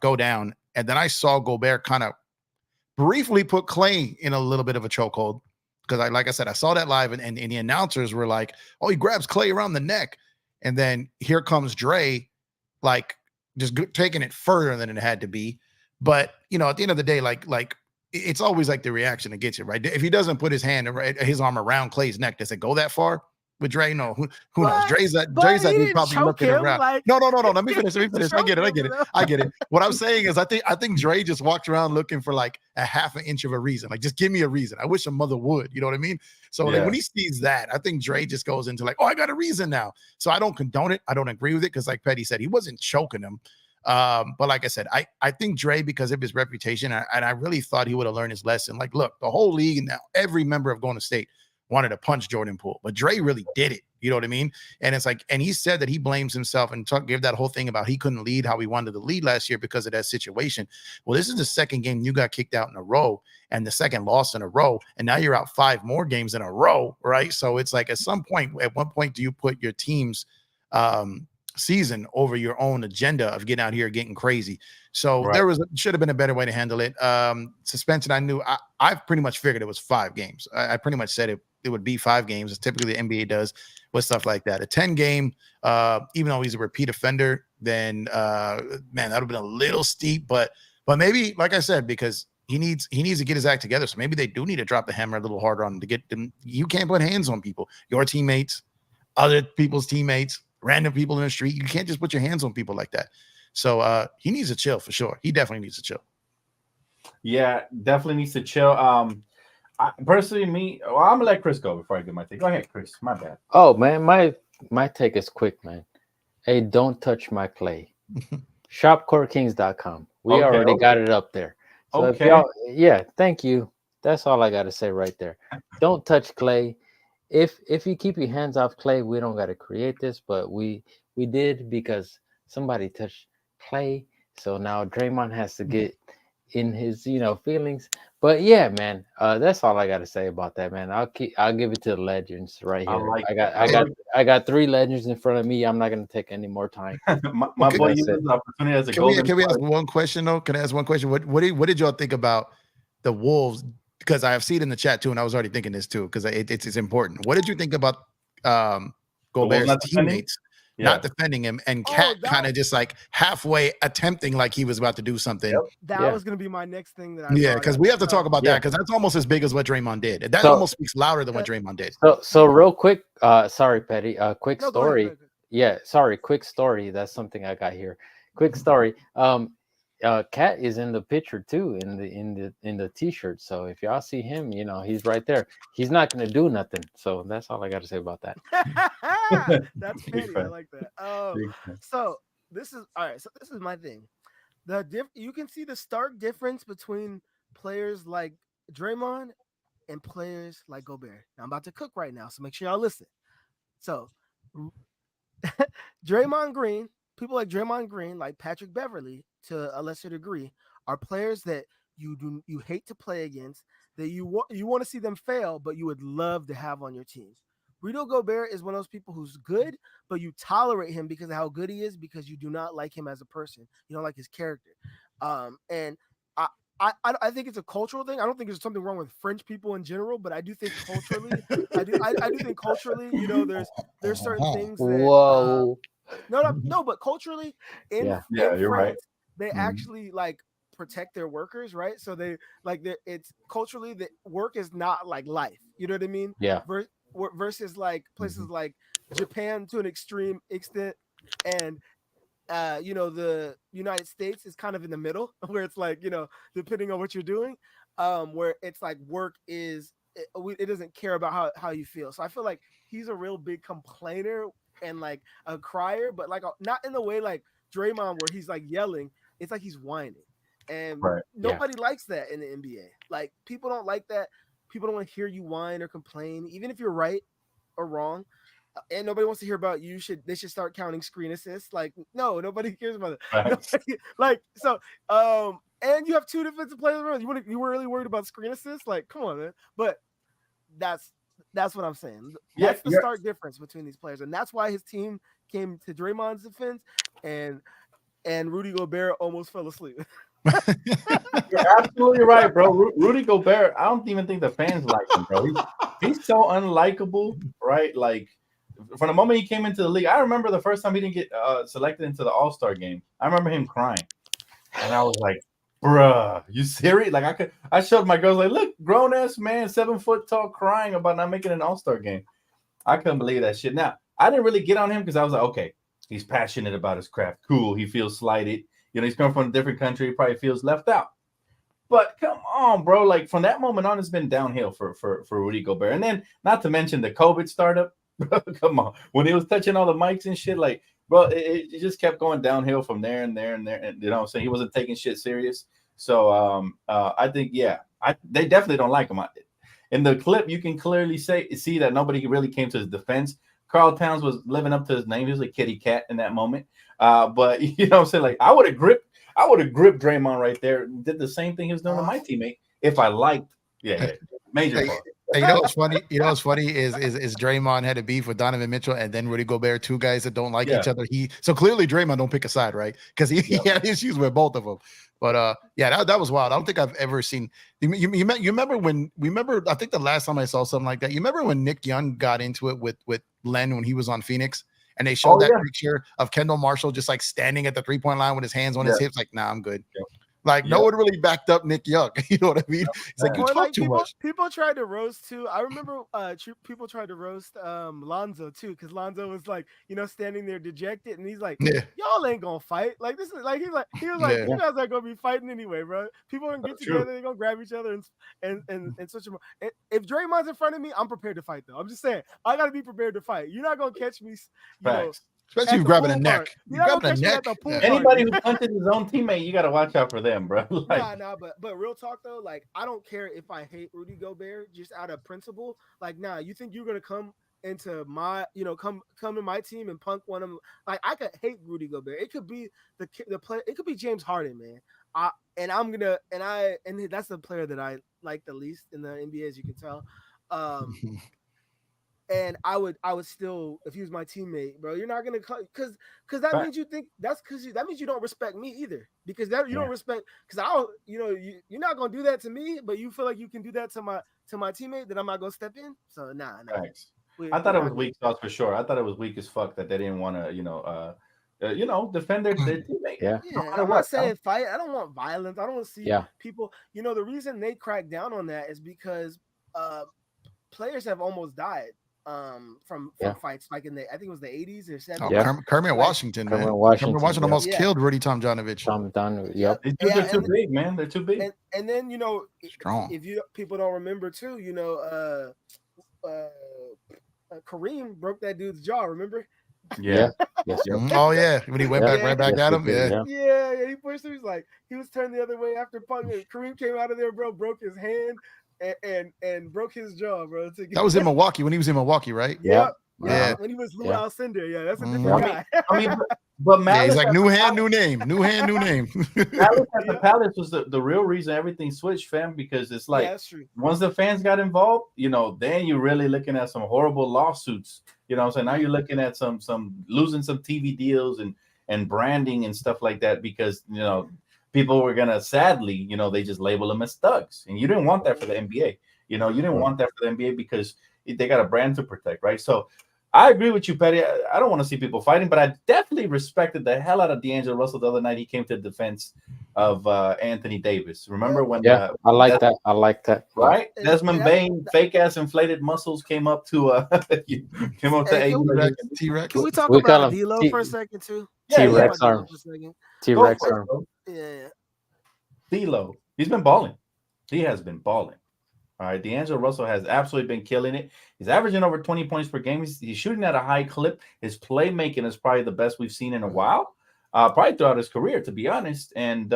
go down, and then I saw Gobert kind of briefly put Clay in a little bit of a chokehold, because like I said, I saw that live, and the announcers were like, oh, he grabs Clay around the neck. And then here comes Dre, like, just taking it further than it had to be. But, you know, at the end of the day, like it's always like the reaction that gets you, right? If he doesn't put his arm around Clay's neck, does it go that far? With Dre, no, who knows? Dre's that he's probably looking around. Like, no. Let me finish. I get it. What I'm saying is, I think Dre just walked around looking for like a half an inch of a reason. Like, just give me a reason. I wish a mother would. You know what I mean? So like, when he sees that, I think Dre just goes into like, oh, I got a reason now. So I don't condone it. I don't agree with it, because like Petty said, he wasn't choking him. But like I said, I think Dre, because of his reputation, and I really thought he would have learned his lesson. Like, look, the whole league and now every member of Golden State wanted to punch Jordan Poole, but Dre really did it. You know what I mean? And it's like, and he said that he blames himself and gave that whole thing about he couldn't lead how he wanted to lead last year because of that situation. Well, this is the second game you got kicked out in a row, and the second loss in a row, and now you're out 5 more games in a row, right? So it's like, at what point do you put your team's season over your own agenda of getting out here getting crazy? So there should have been a better way to handle it. Suspension, I pretty much figured it was 5 games. I pretty much said it would be 5 games, as typically the NBA does with stuff like that. A 10-game, even though he's a repeat offender, then man, that would have been a little steep, but maybe, like I said, because he needs to get his act together. So maybe they do need to drop the hammer a little harder on him to get them. You can't put hands on people, your teammates, other people's teammates, random people in the street. You can't just put your hands on people like that. So he needs to chill for sure. He definitely needs to chill. Yeah, definitely needs to chill. Personally, I'm gonna let Chris go before I give my take. Go ahead, Chris. My bad. Oh man, my take is quick, man. Hey, don't touch my Clay. ShopCoreKings.com. We already got it up there. So if y'all, thank you. That's all I got to say right there. Don't touch Clay. If you keep your hands off Clay, we don't got to create this, but we did because somebody touched Clay. So now Draymond has to get in his feelings. But yeah, man, that's all I got to say about that, man. I'll give it to the legends right here. I got 3 legends in front of me. I'm not going to take any more time. my boy uses the opportunity as a golden. Can we ask one question though? Can I ask one question? What did y'all think about the Wolves? Because I have seen it in the chat too, and I was already thinking this too, because it's important. What did you think about Gobert's teammates not defending him, and Cat kind of just like halfway attempting like he was about to do something? That was going to be my next thing. Because we have to talk about that, because that's almost as big as what Draymond did. That almost speaks louder than what Draymond did. So real quick, sorry, Petty. Quick story. Go ahead. Yeah, sorry. Quick story. That's something I got here. Quick story. Cat is in the picture too, in the t-shirt. So if y'all see him, he's right there. He's not going to do nothing. So that's all I got to say about that. That's funny. I like that. So this is all right. So this is my thing. You can see the stark difference between players like Draymond and players like Gobert. Now I'm about to cook right now, so make sure y'all listen. So Draymond Green, people like Draymond Green, like Patrick Beverly, to a lesser degree, are players that you hate to play against, that you want to see them fail, but you would love to have on your team. Rudy Gobert is one of those people who's good, but you tolerate him because of how good he is, because you do not like him as a person. You don't like his character. And I think it's a cultural thing. I don't think there's something wrong with French people in general, but I do think culturally, I do think culturally, there's certain things that Whoa. no, but culturally in you're France, right. they actually like protect their workers, right? So they like it's culturally that work is not like life. You know what I mean? Yeah. Versus like places like Japan to an extreme extent, and the United States is kind of in the middle, where it's like, depending on what you're doing, where it's like work is it doesn't care about how you feel. So I feel like he's a real big complainer and like a crier, but like not in the way like Draymond where he's like yelling. It's like he's whining, and nobody likes that in the NBA. Like people don't like that. People don't want to hear you whine or complain, even if you're right or wrong. And nobody wants to hear about you. They should start counting screen assists. Like, no, nobody cares about it. Like, so, and you have two defensive players around. You were really worried about screen assists? Like, come on, man. But that's what I'm saying. That's the stark difference between these players, and that's why his team came to Draymond's defense, and Rudy Gobert almost fell asleep. You're absolutely right, bro. Rudy Gobert, I don't even think the fans like him, bro. He's so unlikable, right? Like, from the moment he came into the league, I remember the first time he didn't get selected into the All-Star game. I remember him crying, and I was like, "Bruh, you serious?" Like I showed my girls, like, "Look, grown ass man, 7 foot tall, crying about not making an All-Star game." I couldn't believe that shit. Now, I didn't really get on him because I was like, okay, he's passionate about his craft. Cool, he feels slighted. He's coming from a different country. He probably feels left out. But come on, bro. Like, from that moment on, it's been downhill for Rudy Gobert. And then, not to mention the COVID startup. Come on. When he was touching all the mics and shit, like, bro, it just kept going downhill from there and there and there. And, you know what I'm saying? He wasn't taking shit serious. So I think, they definitely don't like him. In the clip, you can clearly see that nobody really came to his defense. Karl Towns was living up to his name. He was a kitty cat in that moment. But you know what I'm saying? Like, I would have gripped Draymond right there. Did the same thing he was doing to my teammate if I liked. Major part. You know what's funny? Is Draymond had a beef with Donovan Mitchell and then Rudy Gobert, two guys that don't like each other. So clearly Draymond don't pick a side, right? Because he had issues with both of them. But that was wild. I don't think I've ever seen. You remember? I think the last time I saw something like that. You remember when Nick Young got into it with Len when he was on Phoenix, and they showed that picture of Kendall Marshall just like standing at the 3-point line with his hands on his hips, like, nah, I'm good. Yeah. Like, no one really backed up Nick Young. You know what I mean? It's like, you talk too much. People tried to roast too. I remember people tried to roast Lonzo too, because Lonzo was like, standing there dejected, and he's like, y'all ain't gonna fight. Like, this is like, he was like, you guys are gonna be fighting anyway, bro. People are gonna get together, they're gonna grab each other and switch them. If Draymond's in front of me, I'm prepared to fight though. I'm just saying, I gotta be prepared to fight. You're not gonna catch me, especially you grabbing a neck. Anybody who punches his own teammate, you got to watch out for them, bro. Like, but real talk though, like, I don't care if I hate Rudy Gobert just out of principle. Like, you think you're gonna come into my, come to my team and punk one of them? Like, I could hate Rudy Gobert. It could be the player. It could be James Harden, man. And that's the player that I like the least in the NBA, as you can tell. And I would still, if he was my teammate, bro, you're not gonna because that means you think that means you don't respect me either, because you don't respect, because you're not gonna do that to me, but you feel like you can do that to my teammate, that I'm not gonna step in. So nah. Thanks. I thought it was weak sauce for sure. I thought it was weak as fuck that they didn't want to defend their teammate. Yeah. I'm not saying fight. I don't want violence. I don't want to see people. The reason they cracked down on that is because players have almost died from fights, like in I think it was the 80s or 70s. Kermit Washington, man. Kermit Washington almost killed Rudy Tomjanovich. Yep. They're too big, man. They're too big. And then strong. If people don't remember too, Kareem broke that dude's jaw. Remember? Yeah. Yes. Oh yeah, when he went right back at him. Yeah. He pushed him. He was turned the other way after punching. Kareem came out of there, bro. Broke his hand. And broke his jaw, bro. That was in Milwaukee, when he was in Milwaukee, right? Yeah. Yeah. When he was Lou Alcindor. Yeah, that's a Mhm. different guy. I mean, but Yeah, Malice he's like at new the hand, Palace- new name, new hand, new name. Malice at the Palace was the real reason everything switched, fam. Because it's like that's true. once the fans got involved, then you're really looking at some horrible lawsuits. You know what I'm saying? Now you're looking at some losing some TV deals and branding and stuff like that because people were gonna sadly, they just label them as thugs. And you didn't want that for the NBA. You didn't want that for the NBA because they got a brand to protect, right? So I agree with you, Petty. I don't want to see people fighting, but I definitely respected the hell out of D'Angelo Russell the other night. He came to the defense of Anthony Davis. Remember when? I like that. I like that. Right, And Desmond Bain, fake ass inflated muscles came up to Hey, AD. T-Rex. Can we talk We call about him D'Lo for a second too? T-Rex Talk about arms. D'Lo for a second. T-Rex Go for it, arms. bro. Yeah. D'Lo, he's been balling. He has been balling. All right, D'Angelo Russell has absolutely been killing it. He's averaging over 20 points per game. He's shooting at a high clip. His playmaking is probably the best we've seen in a while, probably throughout his career, to be honest. And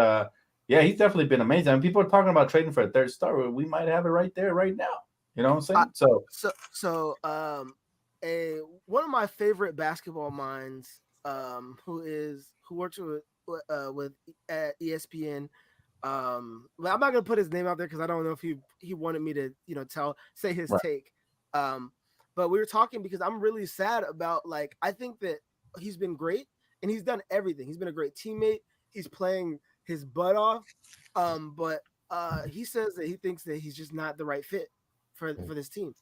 he's definitely been amazing. I mean, people are talking about trading for a third star. We might have it right there, right now. You know what I'm saying? One of my favorite basketball minds, who works with at ESPN. I'm not gonna put his name out there because I don't know if he wanted me to say his take. But we were talking because I'm really sad about I think that he's been great and he's done everything. He's been a great teammate. He's playing his butt off. But he says that he thinks that he's just not the right fit for this team.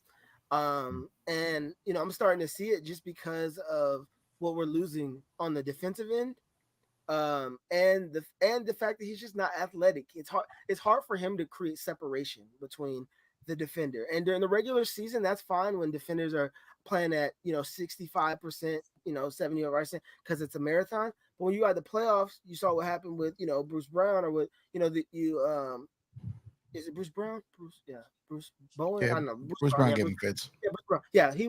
And I'm starting to see it just because of what we're losing on the defensive end. And the fact that he's just not athletic. It's hard for him to create separation between the defender. And during the regular season, that's fine when defenders are playing at 65%, 70% because it's a marathon. But when you got the playoffs, you saw what happened with Bruce Brown or with is it Bruce Brown? Bruce Bowen. Yeah, I don't know. Bruce Brown gave him fits. Yeah, Bruce Brown. Yeah, he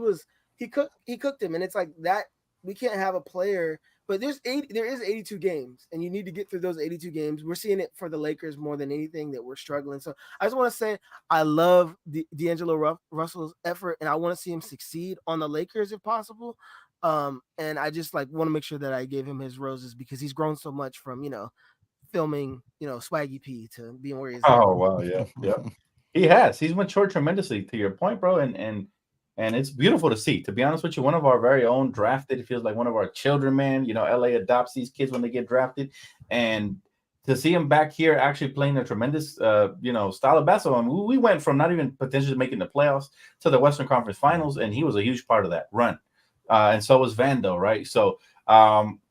cooked him, and it's like that. We can't have a player. But there is 82 games, and you need to get through those 82 games. We're seeing it for the Lakers more than anything that we're struggling. So I just want to say I love D'Angelo Russell's effort, and I want to see him succeed on the Lakers if possible. And I just want to make sure that I gave him his roses because he's grown so much from filming Swaggy P to being where he is. Oh wow, yeah. He has. He's matured tremendously. To your point, bro, and it's beautiful to see. To be honest with you, one of our very own drafted. It feels like one of our children, man. LA adopts these kids when they get drafted, and to see him back here actually playing a tremendous, style of basketball. I mean, we went from not even potentially making the playoffs to the Western Conference Finals, and he was a huge part of that run. And so was Vando, right? So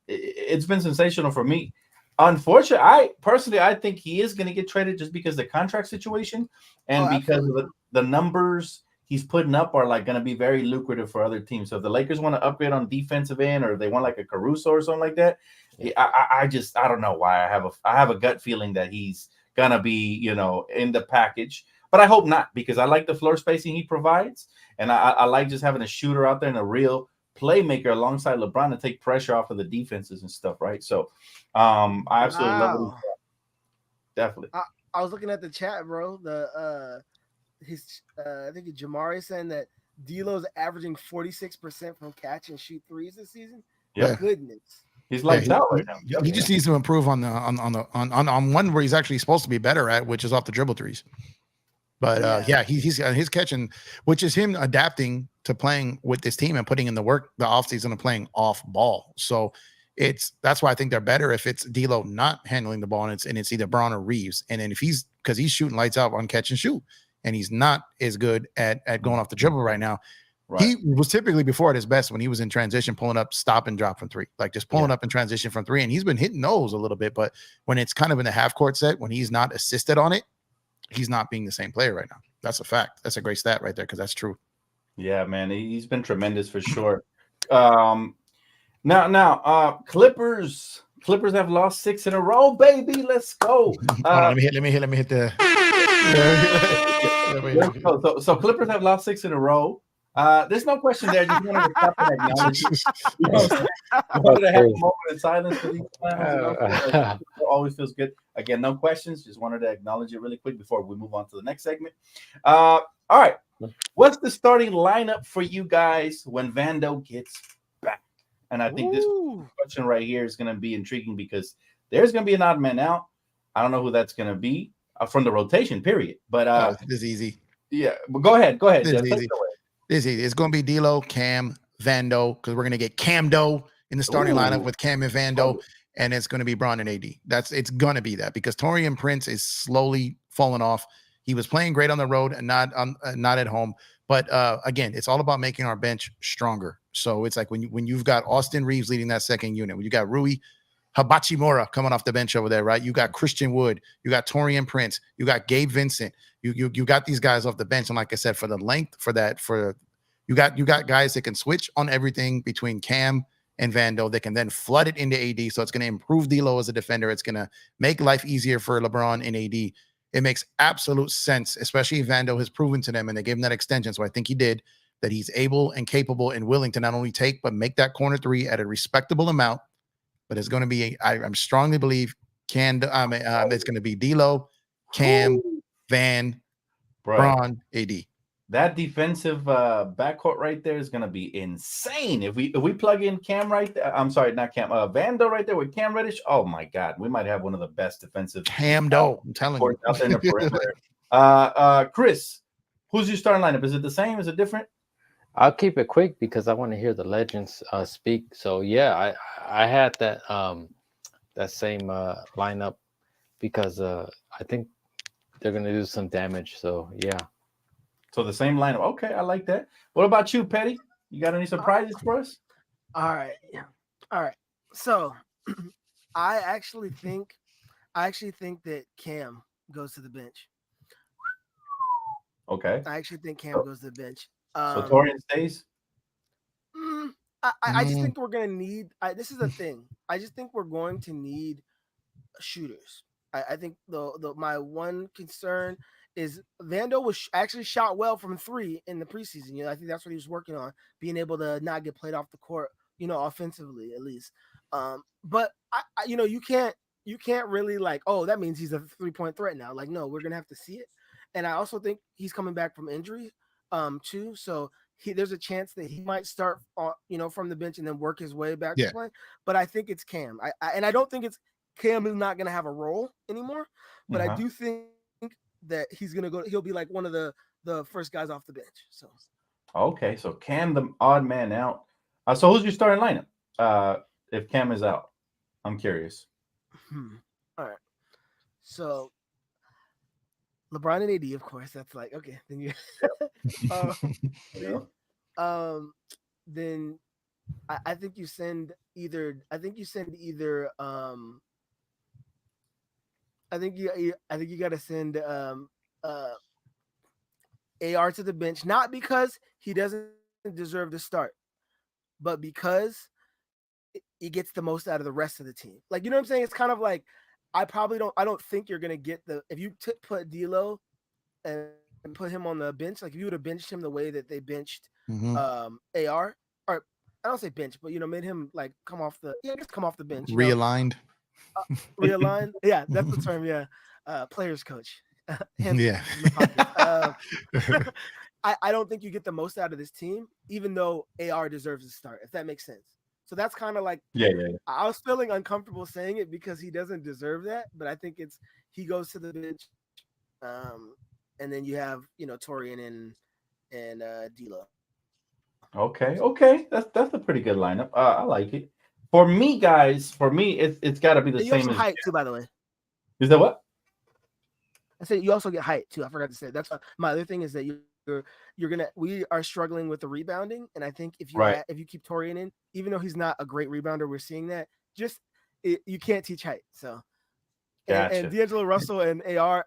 it's been sensational for me. Unfortunately, I think he is going to get traded just because the contract situation and because of the numbers he's putting up are going to be very lucrative for other teams. So if the Lakers want to upgrade on defensive end or they want a Caruso or something like that, I don't know why I have a gut feeling that he's gonna be in the package, but I hope not because I like the floor spacing he provides and I like just having a shooter out there and a real playmaker alongside LeBron to take pressure off of the defenses and stuff, right? So I absolutely love it. Definitely. I was looking at the chat, bro. I think Jamari saying that D'Lo's averaging 46% from catch and shoot threes this season. Yeah, goodness. He's lights out right now. He just needs to improve on one where he's actually supposed to be better at, which is off the dribble threes. But he's his catching, which is him adapting to playing with this team and putting in the work the offseason of playing off ball. So that's why I think they're better if it's D'Lo not handling the ball and it's either Braun or Reeves. And then because he's shooting lights out on catch and shoot, and he's not as good at going off the dribble right now. Right. He was typically before at his best when he was in transition, pulling up, stop and drop from three, just pulling up in transition from three. And he's been hitting those a little bit, but when it's kind of in the half court set, when he's not assisted on it, he's not being the same player right now. That's a fact. That's a great stat right there because that's true. Yeah, man, he's been tremendous for sure. Now, Clippers have lost 6 in a row, baby. Let's go. Let me hit the. So Clippers have lost 6 in a row. There's no question there. Just wanted to stop and acknowledge. Wanted to have a moment of silence for these clowns. Always feels good. Again, no questions. Just wanted to acknowledge it really quick before we move on to the next segment. All right. What's the starting lineup for you guys when Vando gets back? And I think this question right here is going to be intriguing because there's going to be an odd man out. I don't know who that's going to be from the rotation period. But this is easy. Yeah, but go ahead. This is easy. This is easy. It's going to be D'Lo, Cam, Vando, because we're going to get Camdo in the starting lineup with Cam and Vando, and it's going to be Bron and AD. It's going to be that because Taurean Prince is slowly falling off. He was playing great on the road and not at home. But again, it's all about making our bench stronger. So it's like when you've got Austin Reeves leading that second unit, when you got Rui Habachimura coming off the bench over there, right? You got Christian Wood, you got Taurean Prince, you got Gabe Vincent, you got these guys off the bench. And like I said, for the length, you got guys that can switch on everything between Cam and Vando. They can then flood it into AD. So it's going to improve D'Lo as a defender. It's going to make life easier for LeBron and AD. It makes absolute sense, especially if Vando has proven to them and they gave him that extension. So I think he did, that he's able and capable and willing to not only take, but make that corner three at a respectable amount. But it's going to be, I'm strongly believe, it's going to be D'Lo, Cam, Van, Bron, AD. That defensive backcourt right there is going to be insane. If we plug in Cam right there, I'm sorry, not Cam, Vando right there with Cam Reddish. Oh my God, we might have one of the best defensive Camdo. I'm telling you, out there in the perimeter. Chris, who's your starting lineup? Is it the same? Is it different? I'll keep it quick because I want to hear the legends speak. So yeah, I had that that same lineup because I think they're gonna do some damage. So yeah. So the same lineup. Okay, I like that. What about you, Petty? You got any surprises for us? All right. Yeah. All right. So I actually think that Cam goes to the bench. Okay. I actually think Cam goes to the bench. So Taurean stays? I just think we're going to need – this is the thing. I just think we're going to need shooters. I think my one concern is Vando was actually shot well from three in the preseason. You know, I think that's what he was working on, being able to not get played off the court, you know, offensively at least. But, you know, you can't really like, oh, that means he's a 3-point threat now. Like, no, we're going to have to see it. And I also think he's coming back from injury too. So there's a chance that he might start, you know, from the bench and then work his way back to play. But I think it's Cam. I don't think it's Cam is not going to have a role anymore. But I do think that he'll be like one of the first guys off the bench. So okay, so Cam, the odd man out. So who's your starting lineup? If Cam is out, I'm curious. All right, so LeBron and AD, of course. That's like okay. Then you, then I think you send either. I think you got to send AR to the bench, not because he doesn't deserve to start, but because he gets the most out of the rest of the team. Like, you know what I'm saying? It's kind of like I don't think you're gonna get if you put D'Lo and put him on the bench. Like if you would have benched him the way that they benched AR, or I don't say bench, but you know, made him like come off the bench, realigned. Realigned. Yeah, that's the term. Yeah. Players coach. Yeah. I don't think you get the most out of this team, even though AR deserves to start, if that makes sense. So that's kind of like, I was feeling uncomfortable saying it because he doesn't deserve that, but I think he goes to the bench, and then you have, you know, Taurean and D'Lo. Okay, that's a pretty good lineup. I like it. For me, guys, it's got to be the same as height too. By the way, is that what I said? You also get height too. I forgot to say that's my other thing is that we are struggling with the rebounding, and I think if you keep Taurean in, even though he's not a great rebounder, we're seeing that you can't teach height. So, gotcha. and D'Angelo Russell and AR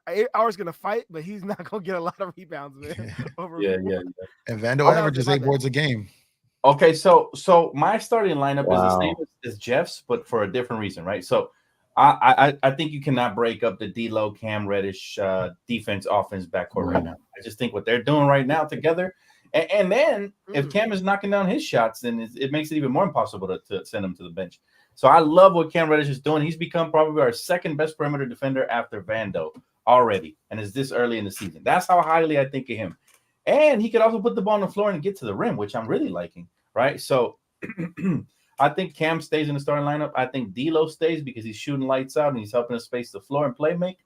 is gonna fight, but he's not gonna get a lot of rebounds, man. And Vando averages 8 boards a game. Okay, so my starting lineup is the same as Jeff's, but for a different reason, right? So I think you cannot break up the D'Lo, Cam Reddish defense, offense backcourt right now. I just think what they're doing right now together, and then if Cam is knocking down his shots, then it makes it even more impossible to send him to the bench. So I love what Cam Reddish is doing. He's become probably our second best perimeter defender after Vando already, and is this early in the season. That's how highly I think of him. and he could also put the ball on the floor and get to the rim, which I'm really liking, right? So I think Cam stays in the starting lineup. I think D'Lo stays because he's shooting lights out and he's helping us space the floor and play make.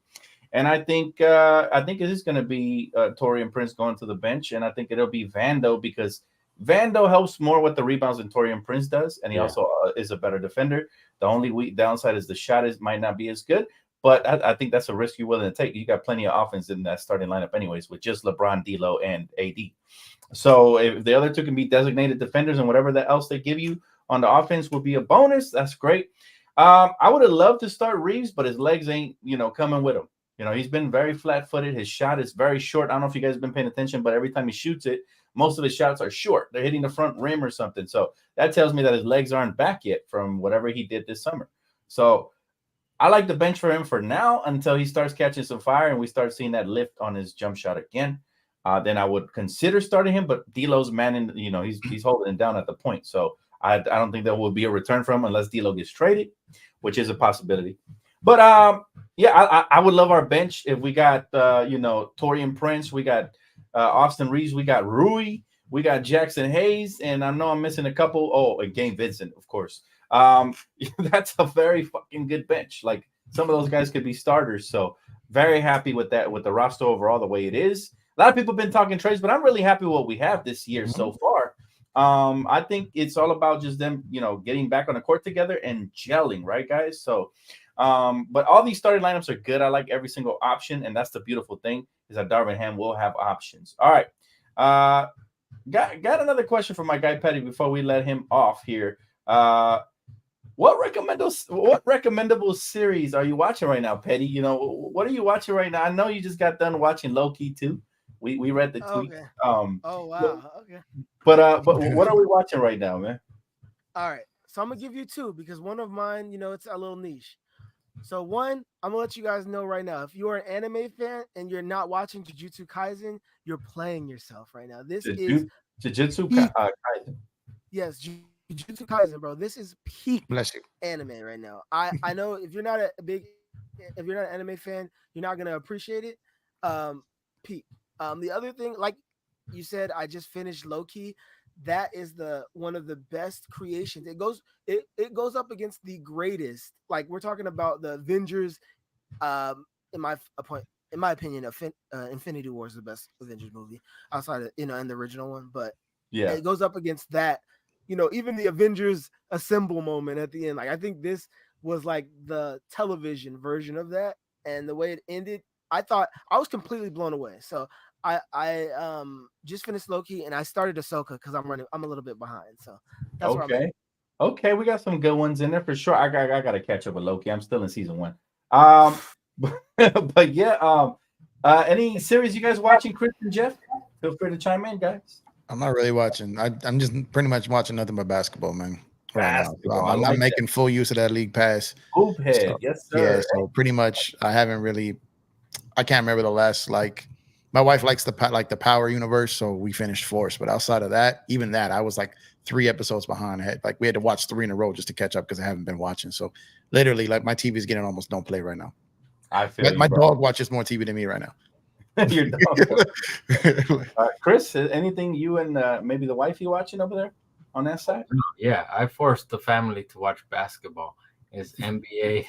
And I think it is going to be Taurean Prince going to the bench, and I think it'll be Vando because Vando helps more with the rebounds than Taurean Prince does, and he also is a better defender. The only downside is the shot might not be as good, but I think that's a risk you're willing to take. You got plenty of offense in that starting lineup anyways with just LeBron, D'Lo, and AD. So if the other two can be designated defenders and whatever else they give you on the offense will be a bonus, that's great. I would have loved to start Reeves, but his legs ain't, coming with him. He's been very flat-footed. His shot is very short. I don't know if you guys have been paying attention, but every time he shoots it, most of his shots are short. They're hitting the front rim or something. So that tells me that his legs aren't back yet from whatever he did this summer. So I like the bench for him for now until he starts catching some fire and we start seeing that lift on his jump shot again. Then I would consider starting him, but D'Lo's manning, he's holding it down at the point. So I don't think there will be a return from him unless D'Lo gets traded, which is a possibility. But I would love our bench if we got Taurean Prince, we got Austin Reeves, we got Rui, we got Jackson Hayes, and I know I'm missing a couple. Oh, and Game Vincent, of course. That's a very fucking good bench. Like some of those guys could be starters. So very happy with that, with the roster overall the way it is. A lot of people have been talking trades, but I'm really happy with what we have this year so far. I think it's all about just them, getting back on the court together and gelling, right, guys? So but all these starting lineups are good. I like every single option, and that's the beautiful thing is that Darvin Ham will have options. All right. Got another question from my guy Petty before we let him off here. What recommendable series are you watching right now, Petty? What are you watching right now? I know you just got done watching Low-Key too. We read the tweet. Okay. Oh wow. Okay. But what are we watching right now, man? All right. So I'm gonna give you two because one of mine, it's a little niche. So one, I'm gonna let you guys know right now. If you're an anime fan and you're not watching Jujutsu Kaisen, you're playing yourself right now. This is Jujutsu Kaisen. Yes, Jujutsu Kaisen, bro. This is peak Bless you. anime right now. I know if you're not if you're not an anime fan, you're not gonna appreciate it. Peak. The other thing, like you said, I just finished Low-Key. That is one of the best creations. It goes up against the greatest. Like we're talking about the Avengers. In my opinion, Infinity War is the best Avengers movie outside of and the original one. But yeah, it goes up against that. Even the Avengers Assemble moment at the end. Like I think this was like the television version of that, and the way it ended, I thought I was completely blown away. So I just finished Low-Key and I started Ahsoka because I'm a little bit behind. So that's okay, we got some good ones in there for sure. I got to catch up with Low-Key. I'm still in season 1. But yeah, any series you guys watching, Chris and Jeff? Feel free to chime in, guys. I'm not really watching. I'm just pretty much watching nothing but basketball, man. Basketball. I'm not making full use of that league pass. Hoop head, so, yes, sir. Yeah, so pretty much I can't remember the last my wife likes the Power universe, so we finished Force. But outside of that, even that, I was like 3 episodes behind. We had to watch 3 in a row just to catch up because I haven't been watching. So literally, my TV is getting almost don't play right now. I feel my dog watches more TV than me right now. Your dog. Chris, anything you and maybe the wife you watching over there on that side? Yeah, I forced the family to watch basketball. It's NBA.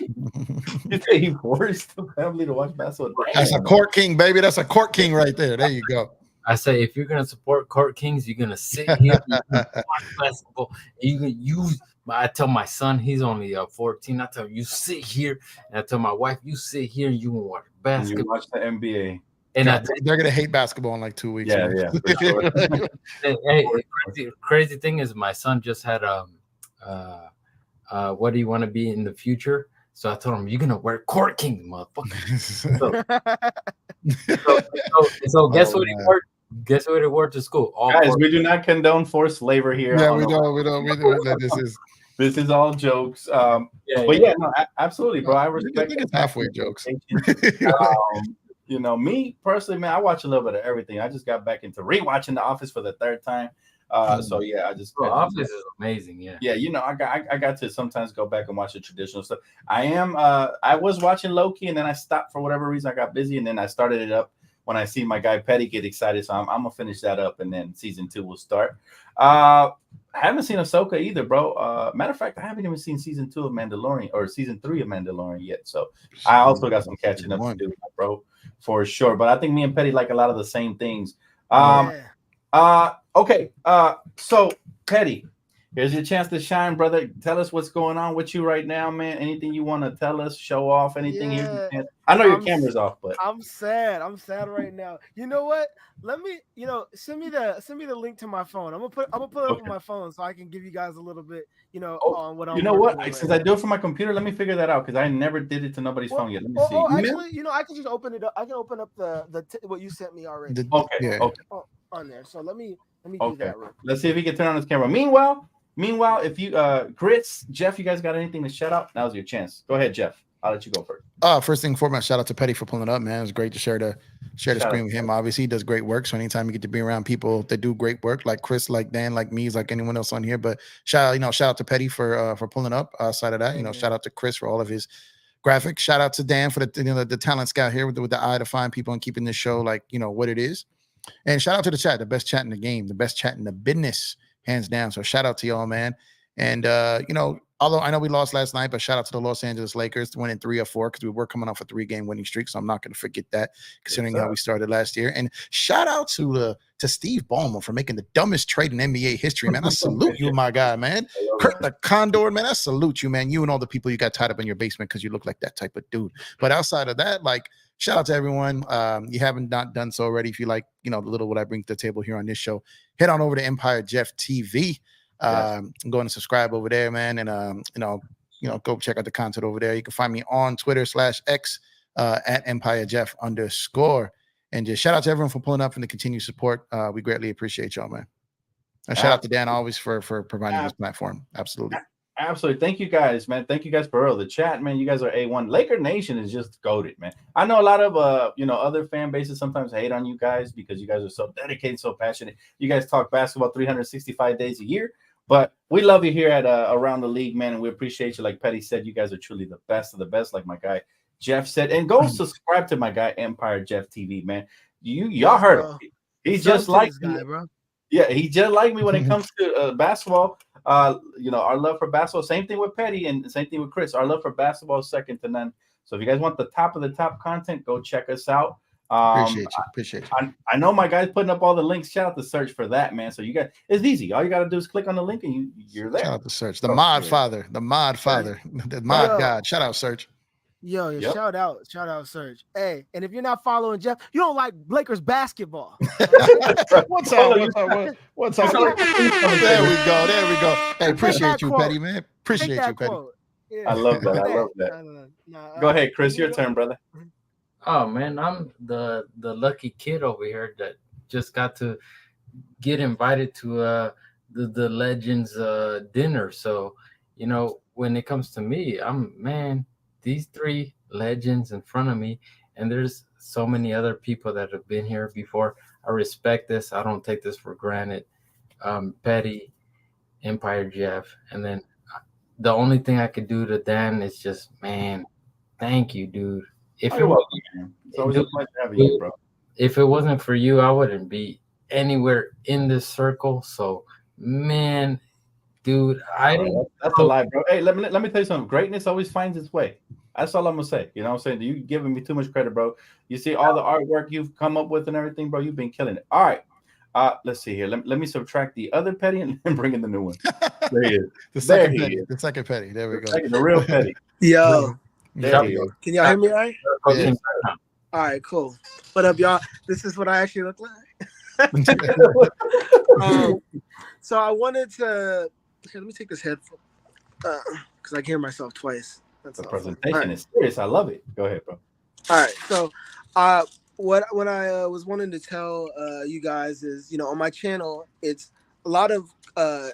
You forced the family to watch basketball. That's a court king, baby. That's a court king right there. There you go. I say, if you're gonna support court kings, you're gonna sit here and watch basketball. And you can use. I tell my son, he's only 14. I tell him, you sit here, and I tell my wife, you sit here and you watch basketball. You watch the NBA. And they're gonna hate basketball in like 2 weeks. Yeah, for sure. Crazy thing is, my son just had what do you want to be in the future? So I told him, you're gonna wear court king, motherfucker. So guess what he wore? Guess what he wore to school? Guys, we do not condone forced labor here. Yeah, we don't. This is all jokes. Absolutely, bro. I respect. I think it's halfway jokes. Me personally, man, I watch a little bit of everything. I just got back into rewatching The Office for the 3rd time. So yeah, Office is amazing. Yeah. I got to sometimes go back and watch the traditional stuff. I was watching Low-Key and then I stopped for whatever reason. I got busy and then I started it up when I see my guy Petty get excited. So I'm gonna finish that up, and then season 2 will start. I haven't seen Ahsoka either, bro. Matter of fact, I haven't even seen season 2 of Mandalorian or season 3 of Mandalorian yet. So I also got some catching up to do, bro, for sure. But I think me and Petty like a lot of the same things. Okay. So Petty, here's your chance to shine, brother. Tell us what's going on with you right now, man. Anything you want to tell us, show off, anything you can. I know your camera's off, but I'm sad. I'm sad right now. You know what? Let me, send me the link to my phone. I'm gonna put it up on my phone so I can give you guys a little bit, on what I'm. You know what? Since I do it from my computer, let me figure that out because I never did it to nobody's phone yet. Let me see. Oh, actually, I can just open it up. I can open up the what you sent me already. Okay. On there. So let me do that. Real quick. Let's see if he can turn on his camera. Meanwhile, if you Chris, Jeff, you guys got anything to shout out? Now's your chance. Go ahead, Jeff. I'll let you go first. First thing foremost, shout out to Petty for pulling up, man. It was great to share the screen with him. Obviously, he does great work. So anytime you get to be around people that do great work, like Chris, like Dan, like me, like anyone else on here. But shout out to Petty for pulling up. Outside of that, shout out to Chris for all of his graphics. Shout out to Dan for the talent scout here with the eye to find people and keeping this show like what it is. And shout out to the chat, the best chat in the game, the best chat in the business, hands down. So shout out to y'all, man. And although I know we lost last night, but shout out to the Los Angeles Lakers winning 3 or 4 because we were coming off a 3-game winning streak. So I'm not going to forget that, considering how we started last year. And shout out to Steve Ballmer for making the dumbest trade in NBA history, man. I salute you, my guy, man. Kurt the Condor, man. I salute you, man. You and all the people you got tied up in your basement because you look like that type of dude. But outside of that, shout out to everyone. You haven't not done so already. If you like, the little what I bring to the table here on this show, head on over to EmpireJeffTV. Go and subscribe over there, man, and go check out the content over there. You can find me on Twitter /X at EmpireJeff_. And just shout out to everyone for pulling up and the continued support. We greatly appreciate y'all, man. And shout out to Dan always for providing this platform. Absolutely. Absolutely. Thank you guys, man. Thank you guys for real. The chat, man. You guys are A1. Laker Nation is just goated, man. I know a lot of other fan bases sometimes hate on you guys because you guys are so dedicated, so passionate. You guys talk basketball 365 days a year. But we love you here at Around the League, man, and we appreciate you. Like Petty said, you guys are truly the best of the best, like my guy Jeff said. And go subscribe to my guy EmpireJeffTV, man. Y'all heard him. He's just like me, bro. Yeah, he's just like me when it comes to basketball. Our love for basketball. Same thing with Petty and same thing with Chris. Our love for basketball is second to none. So if you guys want the top of the top content, go check us out. Appreciate you. I know my guy's putting up all the links. Shout out to Search for that, man. So you got it's easy. All you got to do is click on the link and you're there. Shout out to Search, the mod father, the mod god. Shout out Search. Shout out Serge. Hey, and if you're not following Jeff, you don't like Lakers basketball. What's up? There we go. Hey, appreciate you, Petty, man. Appreciate you, Petty. Yeah. I love that. Go ahead, Chris. Your turn, brother. Oh man, I'm the lucky kid over here that just got to get invited to the Legends dinner. So when it comes to me, these 3 legends in front of me, and there's so many other people that have been here before. I respect this. I don't take this for granted. Petty, Empire Jeff, and then the only thing I could do to Dan is just, man, thank you, dude. If it wasn't for you, I wouldn't be anywhere in this circle. So, man, dude, that's a lie, bro. Hey, let me tell you something. Greatness always finds its way. That's all I'm gonna say. You know what I'm saying? You giving me too much credit, bro. You see all the artwork you've come up with and everything, bro. You've been killing it. All right. Let's see here. Let me subtract the other Petty and bring in the new one. There he is. The second Petty. There we go. The real Petty. Yo. There you go. Can y'all hear me all right? Yeah. All right, cool. What up, y'all? This is what I actually look like. So I wanted to let me take this headphone because I can hear myself twice. That's the presentation is serious. I love it. Go ahead, bro. All right. So what I was wanting to tell you guys is, on my channel, it's a lot of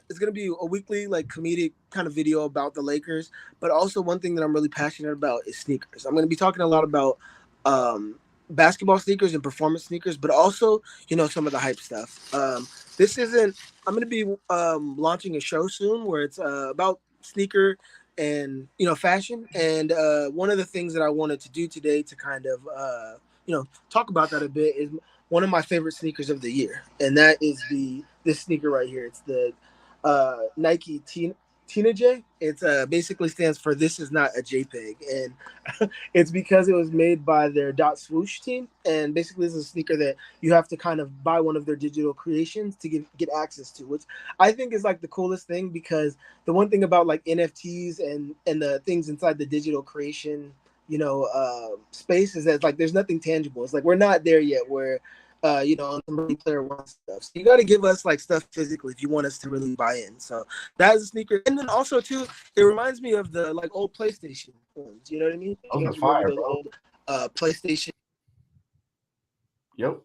it's gonna be a weekly comedic kind of video about the Lakers, but also one thing that I'm really passionate about is sneakers. I'm gonna be talking a lot about basketball sneakers and performance sneakers, but also some of the hype stuff. I'm gonna be launching a show soon where it's about sneaker and fashion, and one of the things that I wanted to do today to kind of talk about that a bit, is one of my favorite sneakers of the year, and that is this sneaker right here. It's the Nike Tina J. It's basically stands for "This is not a JPEG," and it's because it was made by their Dot Swoosh team, and basically it's a sneaker that you have to kind of buy one of their digital creations to get access to, which I think is like the coolest thing, because the one thing about like NFTs and the things inside the digital creation space is that like there's nothing tangible. It's like we're not there yet where on some Ready Player One stuff. So you got to give us like stuff physically if you want us to really buy in. So that is a sneaker. And then also too, it reminds me of the like old PlayStation ones. You know what I mean? Those You are guys remember fire, those bro. old PlayStation? Yep.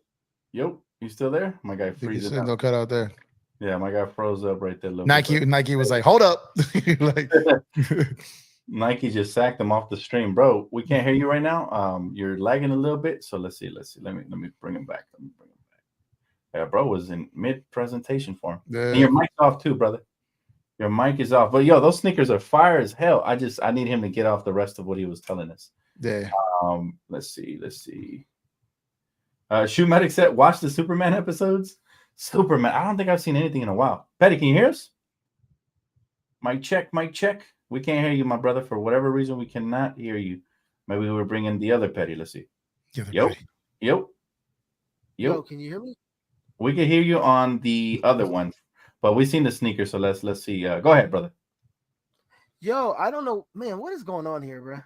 You still there? My guy Did you freezes say up. no cut out there? Yeah, my guy froze up right there. Nike was like, hold up. Like, Nike just sacked him off the stream, bro. We can't hear you right now. You're lagging a little bit, so let's see. Let me bring him back. Yeah, bro was in mid presentation for him. And your mic's off too, brother. Your mic is off. But yo, those sneakers are fire as hell. I need him to get off the rest of what he was telling us. Yeah. Let's see. Shoe Medic said, watch the Superman episodes. Superman. I don't think I've seen anything in a while. Petty, can you hear us? Mic check. We can't hear you, my brother. For whatever reason, we cannot hear you. Maybe we were bringing the other Petty. Let's see. Yo, Can you hear me? we can hear you on the other one, but we've seen the sneaker. So let's see. Go ahead, brother. Yo, I don't know, man. What is going on here, bro?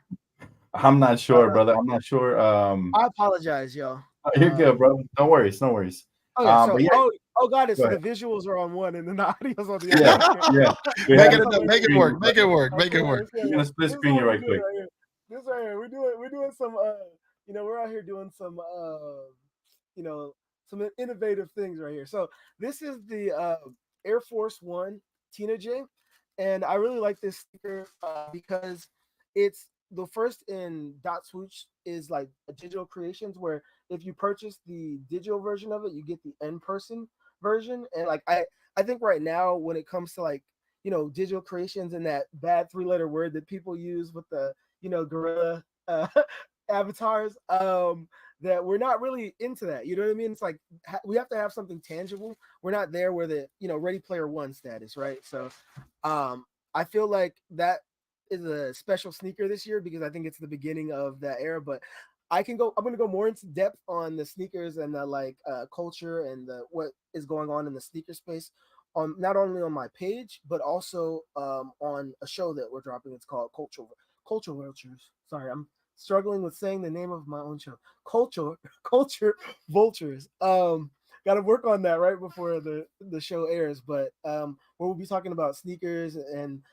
I'm not sure, brother. I'm not sure. I apologize, yo. You're good, bro. No worries. Okay, oh, got it. So the visuals are on one and then the audio's on the other. Yeah. Make it work. We're gonna split screen you right quick. This right here. We're doing some we're out here doing some some innovative things right here. So this is the Air Force One Tina J, and I really like this sticker because it's the first in Dot Swoosh is like a digital creations, where if you purchase the digital version of it, you get the in-person version. And like I think right now when it comes to like digital creations and that bad 3-letter word that people use with the gorilla avatars, that we're not really into that. You know what I mean? It's like we have to have something tangible. We're not there where the Ready Player One status, right? So I feel like that is a special sneaker this year because I think it's the beginning of that era. But I'm going to go more into depth on the sneakers and the culture and what is going on in the sneaker space, not only on my page but also on a show that we're dropping. It's called Culture Vultures. Sorry, I'm struggling with saying the name of my own show. Culture Vultures. Got to work on that right before the show airs. But we'll be talking about sneakers and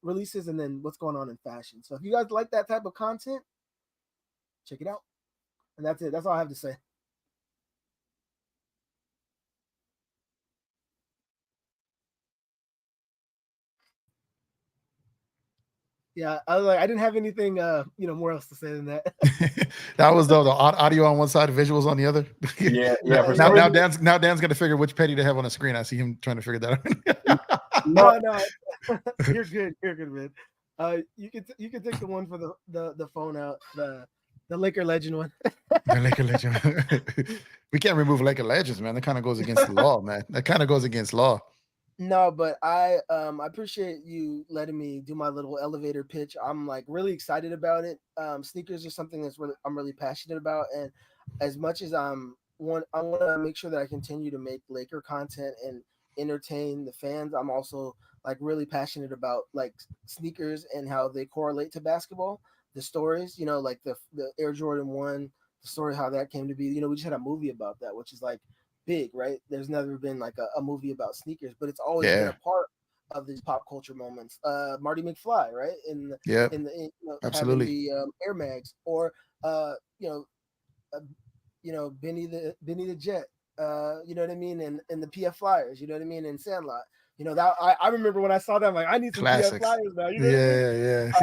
releases and then what's going on in fashion. So if you guys like that type of content, check it out. And that's it. That's all I have to say. Yeah, I was like, I didn't have anything, more else to say than that. That was the audio on one side, visuals on the other. Yeah. Now Dan's gonna figure which Petty to have on the screen. I see him trying to figure that out. No, you're good, man. You can take the one for the phone out, the Laker Legend one. The Laker Legend. We can't remove Laker Legends, man. That kind of goes against the law, man. That kind of goes against law. No, but I appreciate you letting me do my little elevator pitch. I'm like really excited about it. Sneakers are something I'm really passionate about, and as much as I want to make sure that I continue to make Laker content and entertain the fans, I'm also like really passionate about like sneakers and how they correlate to basketball. The stories, like the Air Jordan 1, the story how that came to be. We just had a movie about that, which is like big, right? There's never been like a movie about sneakers, but it's always been a part of these pop culture moments. Marty McFly, right? Absolutely. Having the Air Mags, or Benny the Jet, you know what I mean, and the PF Flyers, you know what I mean, and Sandlot. That I remember when I saw that, I'm like, I need some PF Flyers now. You know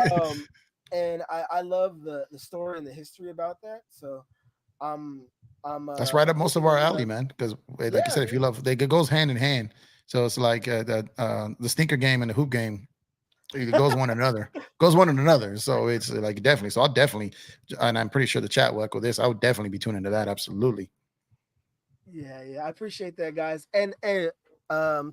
what I mean? And I love the story and the history about that. So that's right up most of our alley, man. Because like you said, if you love, it goes hand in hand. So it's like the sneaker game and the hoop game It goes one another. Goes one another. So it's like definitely. So I'll definitely, and I'm pretty sure the chat will echo this. I would definitely be tuning into that. Absolutely. Yeah, I appreciate that, guys. And to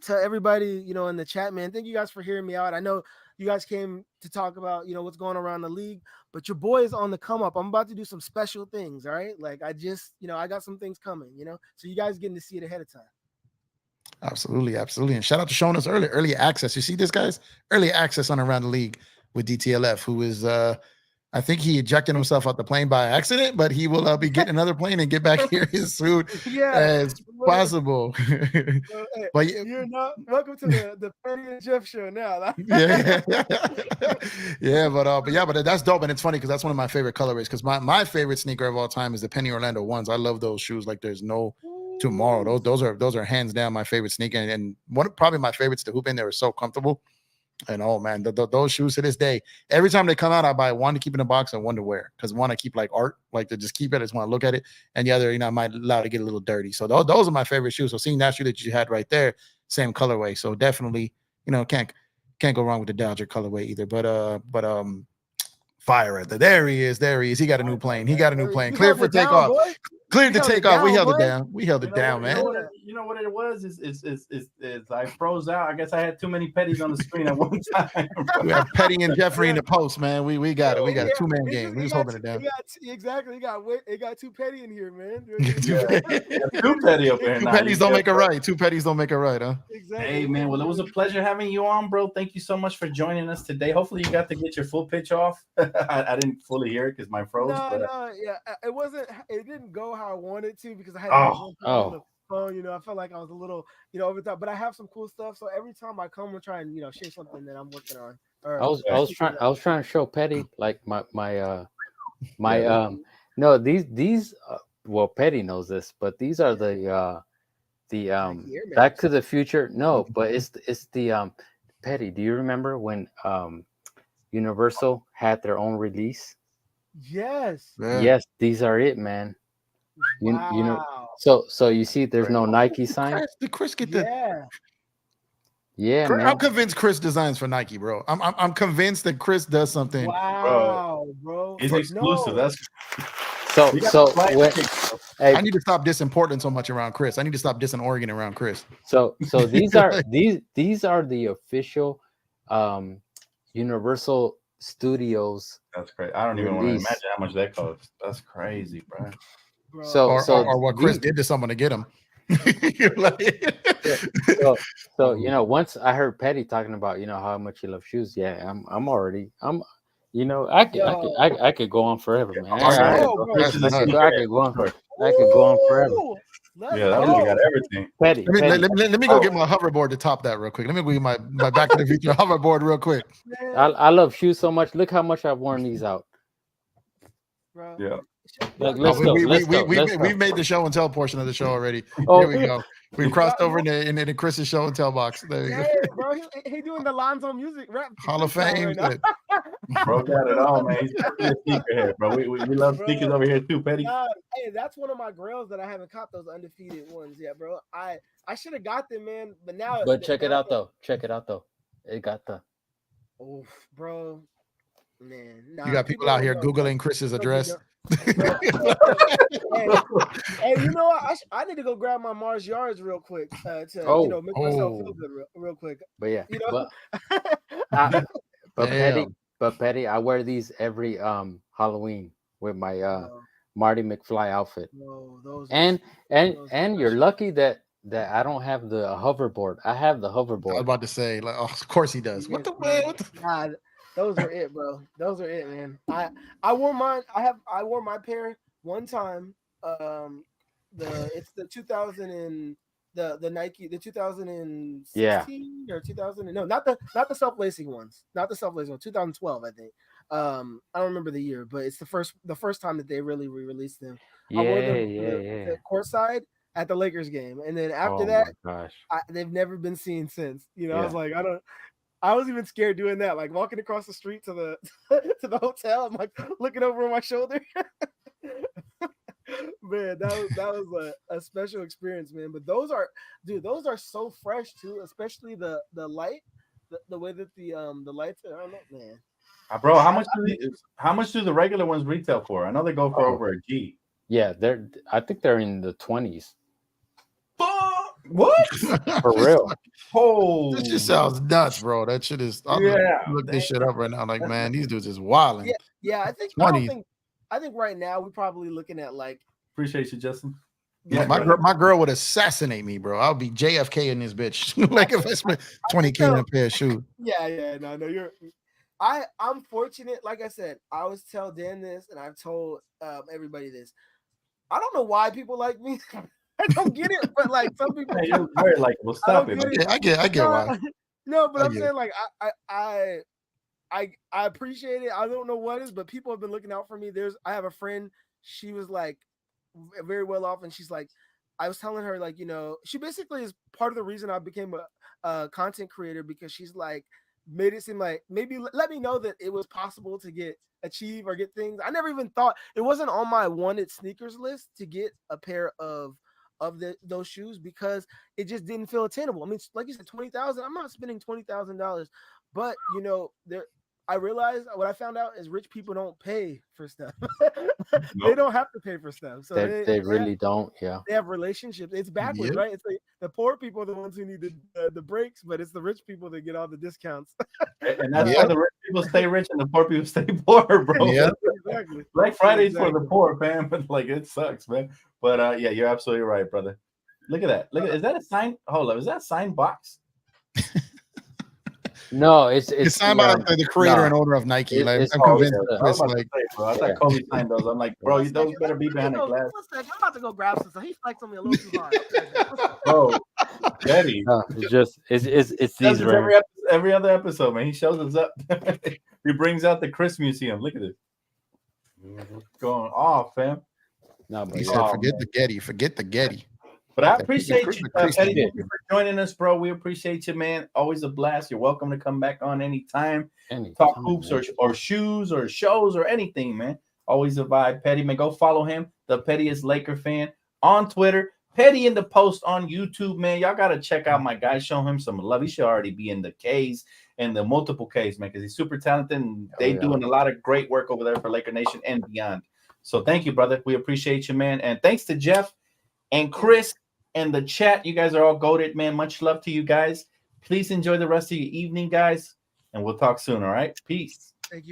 everybody, in the chat, man, thank you guys for hearing me out. I know you guys came to talk about, what's going around the league, but your boy is on the come up. I'm about to do some special things, all right? Like I just, I got some things coming, so you guys getting to see it ahead of time. Absolutely, absolutely. And shout out to showing us early access. You see this, guys? Early access on Around the League with DTLF, who is I think he ejected himself out the plane by accident, but he will be getting another plane and get back here as soon as possible. Hey, but you're not welcome to the Petty and Jeff show now. yeah, but that's dope, and it's funny because that's one of my favorite colorways. Because my favorite sneaker of all time is the Penny Orlando ones. I love those shoes like there's no tomorrow. Those are hands down my favorite sneaker, and one probably my favorites to hoop in. They were so comfortable. And oh man, those shoes to this day, every time they come out, I buy one to keep in the box and one to wear. Because one I keep like art, like to just keep it. I just want to look at it. And the other, I might allow to get a little dirty. So those are my favorite shoes. So seeing that shoe that you had right there, same colorway. So definitely, can't go wrong with the Dodger colorway either. But fire at there he is. He got a new plane. Clear for takeoff. Cleared to take off. We held it down. We held it down, man. You know what it was? Is I froze out. I guess I had too many Petties on the screen at one time. We have Petty and Jeffrey in the post, man. We got it. We got a 2-man game. We was holding it down. Exactly. It got too petty in here, man. Too petty up there. Two Petties don't make it right. Two Petties don't make it right, huh? Exactly. Hey, man. Well, it was a pleasure having you on, bro. Thank you so much for joining us today. Hopefully, you got to get your full pitch off. I didn't fully hear it because my froze. It wasn't. It didn't go how I wanted to because I had Oh. on the phone. I felt like I was a little, over the top. But I have some cool stuff. So every time I come and try and share something that I'm working on. I was trying to show Petty like my no these well Petty knows this, but these are the Back to the Future. No, but it's the Petty. Do you remember when Universal had their own release? Yes. Yeah. Yes, these are it, man. Wow. So you see, there's no Nike sign. Did Chris get the? Yeah, Chris, man. I'm convinced Chris designs for Nike, bro. I'm convinced that Chris does something. Wow, bro. It's exclusive. No. I need to stop dissing Portland so much around Chris. I need to stop dissing Oregon around Chris. So these are these are the official Universal Studios. That's crazy. I don't even want to imagine how much that costs. That's crazy, bro. So what Chris did to someone to get him. So once I heard Petty talking about how much he loves shoes. Yeah, I could go on forever, man. I could go on forever. Yeah, that really got everything. Petty. Let me go get my hoverboard to top that real quick. Let me go get my Back to the Future hoverboard real quick. I love shoes so much. Look how much I've worn these out. Bro. Yeah. Like, we've made the show and tell portion of the show already. Here we go. We crossed over into Chris's show and tell box. There you go. Bro, he doing the Lonzo music rap. Hall of Fame. Bro got it all, man. He's a sneakerhead, bro. We love sneakers over here too, Petty. Hey, that's one of my grails that I haven't caught those undefeated ones yet, bro. I should have got them, man. But now. But check it out though. It got the. Oh, bro. Man, you got people out here Googling Chris's address. Hey, you know what? I need to go grab my Mars Yards real quick to make myself feel good real quick. But yeah, but Petty, I wear these every Halloween with my Marty McFly outfit. And you're lucky that I don't have the hoverboard. I have the hoverboard. I was about to say, like, of course he does. What the man? God, those are it, bro. Those are it, man. I wore mine. I wore my pair one time. It's the 2000 and the Nike, the 2016 or 2000. No, not the self-lacing ones. Not the self-lacing ones. 2012, I think. I don't remember the year, but it's the first time that they really re-released them. I wore them courtside at the Lakers game, and then after that, they've never been seen since. I was like, I was even scared doing that, like walking across the street to the hotel. I'm like looking over my shoulder. Man, that was a special experience, man. But those are so fresh too, especially the light. the way that the lights are. I don't know, man. Bro, how much do the regular ones retail for? I know they go for over a G. Yeah, I think they're in the 20s. What? For real. Oh, That just sounds nuts, bro. That shit is. I'll look this shit up right now. Like, man, these dudes is wilding. Yeah. I think 20s. I think right now we're probably looking at like. Appreciate you, Justin. Yeah, my girl would assassinate me, bro. I'll be JFK in this bitch. Like if I spent 20K on a pair of shoes. Yeah. No, you're. I'm fortunate. Like I said, I always tell Dan this, and I've told everybody this. I don't know why people like me. I don't get it, but like some people. Hey, you're very likable. Stop it. I get why. No, but I'm saying like I appreciate it. I don't know what it is, but people have been looking out for me. I have a friend. She was like very well off, and she's like, I was telling her like, you know, she basically is part of the reason I became a content creator, because she's like made it seem like maybe let me know that it was possible to achieve or get things. I never even thought it wasn't on my wanted sneakers list to get a pair of those shoes, because it just didn't feel attainable. I mean, like you said, 20,000. I'm not spending $20,000, but you know, I realized what I found out is rich people don't pay for stuff. They don't have to pay for stuff. So they really don't. Yeah. They have relationships. It's backwards, right? It's like the poor people are the ones who need the breaks, but it's the rich people that get all the discounts. And that's why the rich people stay rich and the poor people stay poor, bro. Yeah. Exactly. Black Friday's for the poor, fam. But like it sucks, man. But yeah, you're absolutely right, brother. Look at that. Is that a sign? Hold up, is that a signed box? No, it's signed by the creator and owner of Nike. Like, I'm convinced. I thought Kobe signed those. I'm like, bro, those better be behind the glass. I'm about to go grab some stuff. He flexed on me a little too hard. Bro, Betty. No, it's these every other episode, man. He shows us up. He brings out the Chris Museum. Look at this. Going off, fam. No, but he said, forget the Getty. But I appreciate you, Petty. Thank you for joining us, bro. We appreciate you, man. Always a blast. You're welcome to come back on anytime. Talk hoops or shoes or shows or anything, man. Always a vibe. Petty, man, go follow him, the Pettiest Laker Fan, on Twitter. Petty in the Post on YouTube, man. Y'all got to check out my guy. Show him some love. He should already be in the Ks and the multiple Ks, man, because he's super talented. And they doing a lot of great work over there for Laker Nation and beyond. So thank you, brother. We appreciate you, man. And thanks to Jeff and Chris and the chat. You guys are all goated, man. Much love to you guys. Please enjoy the rest of your evening, guys. And we'll talk soon, all right? Peace.